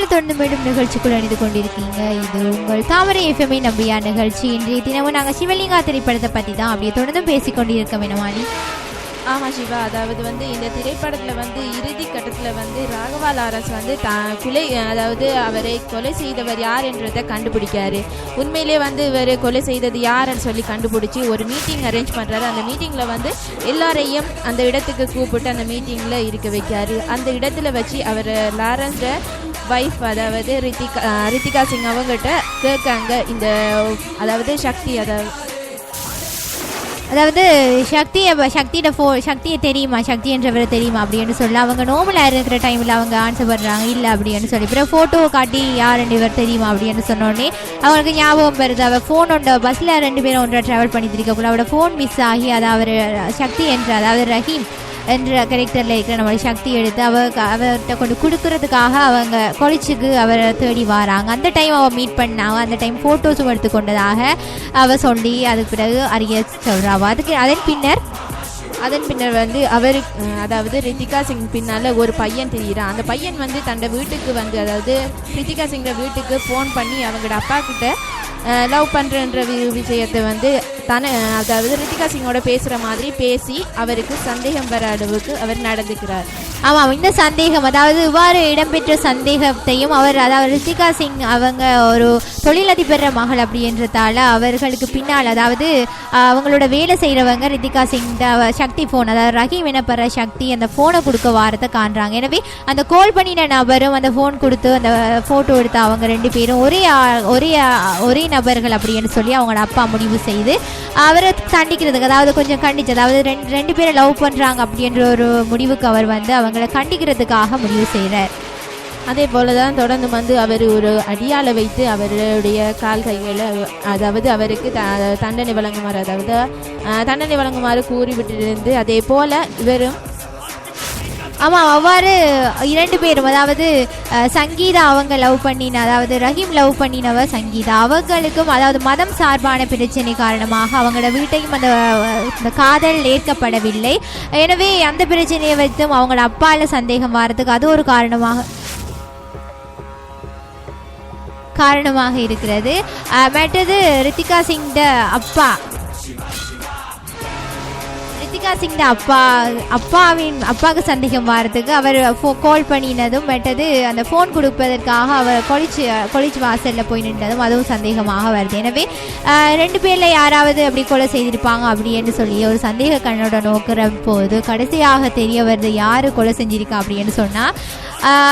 நீங்கள் தொடர்ந்து மீண்டும் நிகழ்ச்சிக்குள் அணிந்து கொண்டிருக்கீங்க. இது உங்கள் தாமரை எஃப்எம்ஐ நம்பியா நிகழ்ச்சி. இன்றைய தினமும் நாங்கள் சிவலிங்கா திரைப்படத்தை பற்றி தான் அப்படியே தொடர்ந்து பேசிக்கொண்டிருக்க வேணுமானி. ஆமாம் சிவா, அதாவது வந்து இந்த திரைப்படத்தில் வந்து இறுதி கட்டத்தில் வந்து ராகவா லாரன்ஸ் வந்து அதாவது அவரை கொலை செய்தவர் யார் என்றதை கண்டுபிடிக்காரு. உண்மையிலே வந்து இவர் கொலை செய்தது யாருன்னு சொல்லி கண்டுபிடிச்சி ஒரு மீட்டிங் அரேஞ்ச் பண்ணுறாரு. அந்த மீட்டிங்கில் வந்து எல்லாரையும் அந்த இடத்துக்கு கூப்பிட்டு அந்த மீட்டிங்கில் இருக்க வைக்காரு. அந்த இடத்துல வச்சு அவர் லாரன்ஸோட வைஃப் அதாவது ரித்திகா சிங் அவங்ககிட்ட கேட்காங்க, இந்த அதாவது சக்தி அதாவது சக்தியை தெரியுமா, சக்தி என்றவரை தெரியுமா அப்படின்னு சொல்லி அவங்க நோமலாக இருக்கிற டைமில் அவங்க ஆன்சர் பண்ணுறாங்க இல்லை அப்படின்னு சொல்லி. அப்புறம் ஃபோட்டோவை காட்டி யார் இவர் தெரியுமா அப்படின்னு சொன்னோடனே அவங்களுக்கு ஞாபகம் வருது. அவள் ஃபோனோட பஸ்ஸில் 2 பேரும் ஒன்றை ட்ராவல் பண்ணிட்டு இருக்கக்குள்ள அவரோட ஃபோன் மிஸ் ஆகி அதை அவர் சக்தி என்ற அதாவது ரஹீம் என்ற கேரக்டரில் இருக்கிற நம்மளோட சக்தி எடுத்து அவர்கிட்ட கொண்டு கொடுக்கறதுக்காக அவங்க கொலிச்சுக்கு அவரை தேடி வராங்க. அந்த டைம் அவள் மீட் பண்ணாங்க. அந்த டைம் ஃபோட்டோஸும் எடுத்துக்கொண்டதாக அவள் சொல்லி அதுக்கு பிறகு அறிய சொல்கிறாவா. அதன் பின்னர் வந்து அவருக்கு அதாவது ரித்திகா சிங் பின்னால் ஒரு பையன் தெரியுறான். அந்த பையன் வந்து தன்னோட வீட்டுக்கு வந்து அதாவது ரித்திகா சிங்கோட வீட்டுக்கு ஃபோன் பண்ணி அவங்களோட அப்பா கிட்ட லவ் பண்ணுறன்ற விஷயத்தை வந்து அதாவது ரித்திகா சிங்கோட பேசுகிற மாதிரி பேசி அவருக்கு சந்தேகம் வர அளவுக்கு அவர் நடந்துக்கிறார். ஆமாம், இந்த சந்தேகம் அதாவது இவ்வாறு இடம்பெற்ற சந்தேகத்தையும் அவர் அதாவது ரித்திகா சிங் அவங்க ஒரு தொழிலதிபர் மகள் அப்படின்றதால அவர்களுக்கு பின்னால் அதாவது அவங்களோட வேலை செய்கிறவங்க ரித்திகா சிங் சக்தி ஃபோன் அதாவது ரஹீம் எனப்படுற சக்தி அந்த ஃபோனை கொடுக்க வாரத்தை காண்றாங்க. எனவே அந்த கால் பண்ணின நபரும் அந்த ஃபோன் கொடுத்து அந்த ஃபோட்டோ எடுத்து அவங்க 2 பேரும் ஒரே நபர்கள் அப்படின்னு சொல்லி அவங்களோட அப்பா முடிவு செய்து அவரை தண்டிக்கிறதுக்கு அதாவது கொஞ்சம் கண்டிச்சு அதாவது ரெண்டு பேரை லவ் பண்ணுறாங்க அப்படின்ற ஒரு முடிவுக்கு அவர் வந்து அவங்களை கண்டிக்கிறதுக்காக முடிவு செய்கிறார். அதே போல தான் தொடர்ந்து வந்து அவர் ஒரு அடியாளை வைத்து அவருடைய கால் கைகளை அதாவது அவருக்கு தண்டனை வழங்குமாறு கூறிவிட்டிருந்து அதே போல இவரும் ஆமாம் அவ்வாறு 2 பேரும் அதாவது சங்கீதா அவங்க லவ் பண்ணின அதாவது ரஹீம் லவ் பண்ணினவ சங்கீதா அவங்களுக்கும் அதாவது மதம் சார்பான பிரச்சனை காரணமாக அவங்களோட வீட்டையும் அந்த காதல் ஏற்கப்படவில்லை. எனவே அந்த பிரச்சனையை வைத்தும் அவங்களோட அப்பால சந்தேகம் வர்றதுக்கு அது ஒரு காரணமாக இருக்கிறது. மற்றது ரித்திகா சிங் அப்பாவுக்கு சந்தேகம் வர்றதுக்கு அவர் கால் பண்ணினதும் மற்றது அந்த ஃபோன் கொடுப்பதற்காக அவர் கொலிச்சு வாசலில் போய் நின்றதும் அதுவும் சந்தேகமாக வருது. எனவே 2 பேரில் யாராவது அப்படி கொலை செய்திருப்பாங்க அப்படின்னு சொல்லி ஒரு சந்தேக கண்ணோட நோக்கிற போது கடைசியாக தெரிய வருது யார் கொலை செஞ்சிருக்கா அப்படின்னு சொன்னால்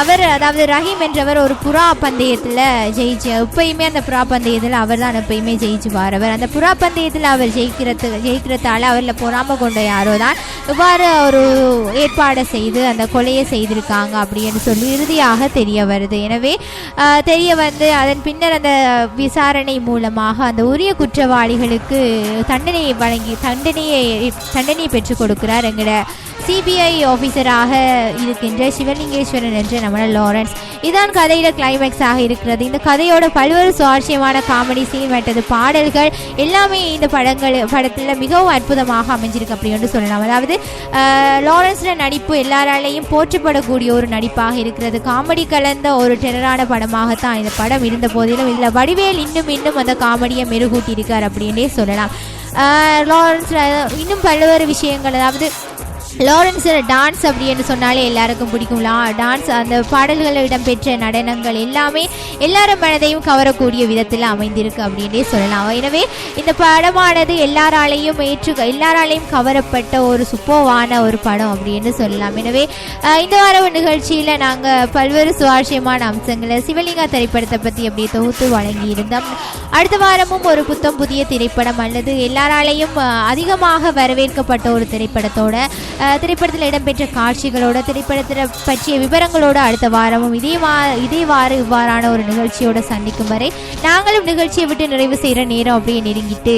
அவர் அதாவது ரஹீம் என்றவர் ஒரு புறா பந்தயத்தில் எப்பயுமே அந்த புறா பந்தயத்தில் அவர் தான் எப்பயுமே ஜெயிச்சு வாரவர். அந்த புறா பந்தயத்தில் அவர் ஜெயிக்கிறதால அவரில் பொறாம கொண்ட யாரோ தான் இவ்வாறு ஒரு ஏற்பாடை செய்து அந்த கொலையை செய்திருக்காங்க அப்படின்னு சொல்லி இறுதியாக தெரிய வருது. எனவே தெரிய வந்து அதன் பின்னர் அந்த விசாரணை மூலமாக அந்த உரிய குற்றவாளிகளுக்கு தண்டனையை வழங்கி தண்டனையை பெற்றுக் கொடுக்கிறார் எங்களோட சிபிஐ ஆஃபீஸராக இருக்கின்ற சிவலிங்கேஸ்வரன் என்ற நம்மளோட லாரன்ஸ். இதான் கதையில கிளைமேக்ஸாக இருக்கிறது. இந்த கதையோட பல்வேறு சுவாரஸ்யமான காமெடி சீன் மற்றது பாடல்கள் எல்லாமே இந்த படத்தில் மிகவும் அற்புதமாக அமைஞ்சிருக்கு அப்படின்னு சொல்லலாம். அதாவது லாரன்ஸோட நடிப்பு எல்லாராலையும் போற்றப்படக்கூடிய ஒரு நடிப்பாக இருக்கிறது. காமெடி கலந்த ஒரு டெரரான படமாகத்தான் இந்த படம் இருந்த போதிலும் இதில் வடிவேல் இன்னும் அந்த காமெடியை மெருகூட்டி இருக்கார் அப்படின்னே சொல்லலாம். லாரன்ஸ் இன்னும் பல்வேறு விஷயங்கள் அதாவது லாரன்ஸோட டான்ஸ் அப்படின்னு சொன்னாலே எல்லாருக்கும் பிடிக்கும். டான்ஸ் அந்த பாடல்களில் இடம்பெற்ற நடனங்கள் எல்லாமே எல்லாரும் மனதையும் கவரக்கூடிய விதத்தில் அமைந்திருக்கு அப்படின்னே சொல்லலாம். எனவே இந்த படமானது எல்லாராலையும் கவரப்பட்ட ஒரு சூப்பர்வான ஒரு படம் அப்படின்னு சொல்லலாம். எனவே இந்த வார நிகழ்ச்சியில் நாங்கள் பல்வேறு சுவாரஸ்யமான அம்சங்களை சிவலிங்கா திரைப்படத்தை பற்றி அப்படியே தொகுத்து வழங்கியிருந்தோம். அடுத்த வாரமும் ஒரு புதிய திரைப்படம் அல்லது எல்லாராலையும் அதிகமாக வரவேற்கப்பட்ட ஒரு திரைப்படத்தோட திரைப்படத்தில் இடம்பெற்ற காட்சிகளோட திரைப்படத்தில் பற்றிய விவரங்களோட அடுத்த வாரமும் இவ்வாறான ஒரு நிகழ்ச்சியோட சந்திக்கும் வரை நாங்களும் நிகழ்ச்சியை விட்டு நிறைவு செய்கிற நேரம் அப்படியே நெருங்கிட்டு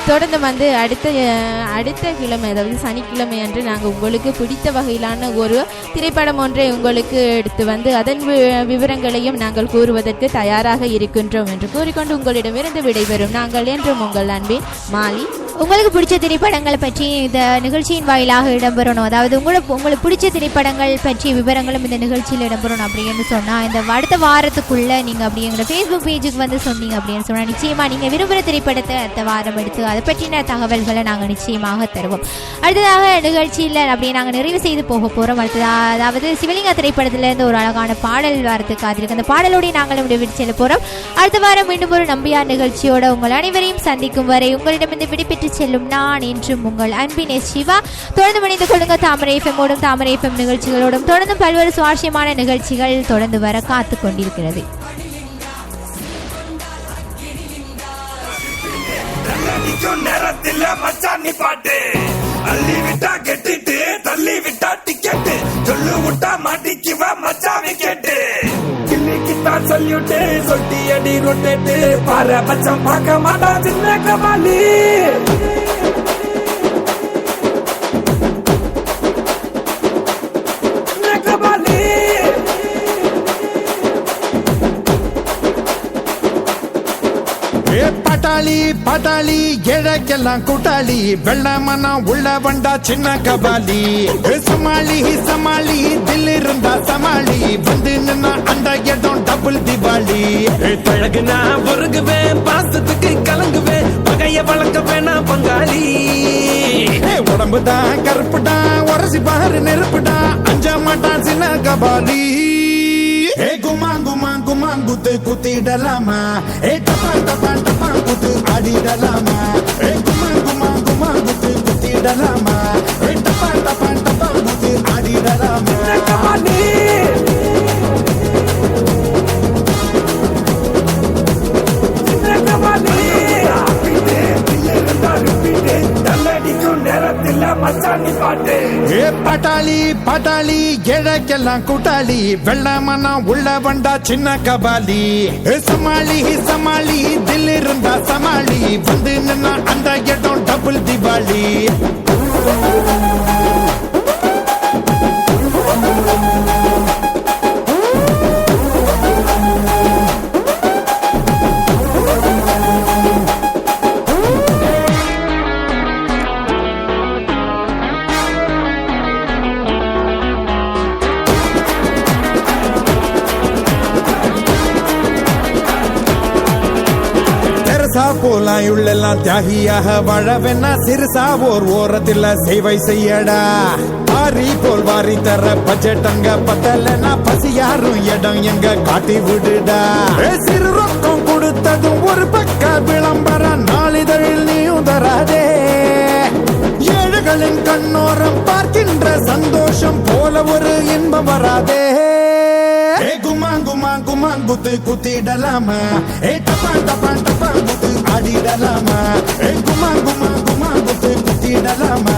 தொடர்ந்து வந்து அடுத்த கிழமை அதாவது சனிக்கிழமை அன்று நாங்கள் உங்களுக்கு பிடித்த வகையிலான ஒரு திரைப்படம் ஒன்றை உங்களுக்கு எடுத்து வந்து அதன் விவரங்களையும் நாங்கள் கூறுவதற்கு தயாராக இருக்கின்றோம் என்று கூறிக்கொண்டு உங்களிடமிருந்து விடைபெறும் நாங்கள் என்றும் உங்கள் அன்பின் மாலி. உங்களுக்கு பிடிச்ச திரைப்படங்களை பற்றி இந்த நிகழ்ச்சியின் வாயிலாக இடம்பெறணும், அதாவது உங்களுக்கு பிடிச்ச திரைப்படங்கள் பற்றி விவரங்களும் இந்த நிகழ்ச்சியில் இடம்பெறணும் அப்படின்னு சொன்னால் இந்த அடுத்த வாரத்துக்குள்ளே நீங்கள் அப்படி எங்களோட ஃபேஸ்புக் பேஜுக்கு வந்து சொன்னீங்க அப்படின்னு சொன்னால் நிச்சயமாக நீங்கள் விரும்புகிற திரைப்படத்தை அடுத்த வாரம் எடுத்து அதை பற்றின தகவல்களை நாங்கள் நிச்சயமாக தருவோம். அடுத்ததாக நிகழ்ச்சியில் அப்படியே நாங்கள் நிறைவு செய்து போக போகிறோம். அடுத்ததாக அதாவது சிவலிங்கா திரைப்படத்திலேருந்து ஒரு அழகான பாடல் வாரத்துக்கு காத்திருக்கு. அந்த பாடலோடு நாங்கள் விட்டு செல்ல போகிறோம். அடுத்த வாரம் மீண்டும் ஒரு நம்பியார் நிகழ்ச்சியோட உங்கள் அனைவரையும் சந்திக்கும் வரை உங்களிடமிருந்து விடுபெற்று செல்லும் நான் என்றும் உங்கள் அன்பின் சிவா. தொடர்ந்து மணிந்து கொள்ளுங்க தாமரை எஃப்எம்மோடும் தாமரை எஃப்எம் நிகழ்ச்சிகளோடும் தொடர்ந்து பல்வேறு சுவாரஸ்யமான நிகழ்ச்சிகள் தொடர்ந்து வர காத்து கொண்டிருக்கிறது. சொல்லிட்டு சொட்டி அடி ரொட்டேட்டு பாரு பச்சம் பார்க்க மாட்டா சின்ன கபாலி பட்டாளி பட்டாளி ஏழைக்கெல்லாம் கூட்டாளி வெள்ளமனா உள்ள வண்டா சின்ன கபாலி சமாளி சமாளி தில் இருந்தா சமாளி வந்து நின்னா அந்த இடம் டபுள் திவாலி பழகுனா பொறுகுவேன் பாசத்துக்கு கலங்குவேன் பகைய வளர்க்க வேணா பங்காளி உடம்புதான் கருப்புடா உரசி பாரு நெருப்புடா அஞ்ச மாட்டான் சின்ன கபாலி குமா குமா குத்து குத்திடலாமா டப்பான் டப்பான் டப்பான் குத்து ஆடிடலாமா குமா குமா குமா குத்து குத்திடலாமா டப்பான் டப்பான் டப்பான் குத்து ஆடிடலாமா பட்டாளி பட்டாளி ஏழைக்கெல்லாம் கூட்டாளி வெள்ளமனா உள்ள வண்டா சின்ன கபாலி சமாளி சமாளி தில் இருந்தா சமாளி வந்து நின்னா அந்த இடம் டபுள் திவாலி போலாம் உள்ளெல்லாம் தியாகியாக வாழவென்னா சிறுசா ஓர் ஓரத்தில் சேவை செய்யடா ஆரி போல் வாரி தர பட்ஜெட் அங்க பத்தலனா பசி யாரும் இடம் எங்க காட்டி விடுடா சிறு ரொக்கம் கொடுத்ததும் ஒரு பக்க விளம்பரம் நாளிதழில் நீயும் தராதே ஏழைகளின் கண்ணோரம் பார்க்கின்ற சந்தோஷம் போல ஒரு இன்பம் வராதே குமா குமா குமா குத்து குத்திடலாமா டப்பான் டப்பான் டப்பான் குத்து ஆடிடலாமா குமா குமா குமா குத்து குத்திடலாமா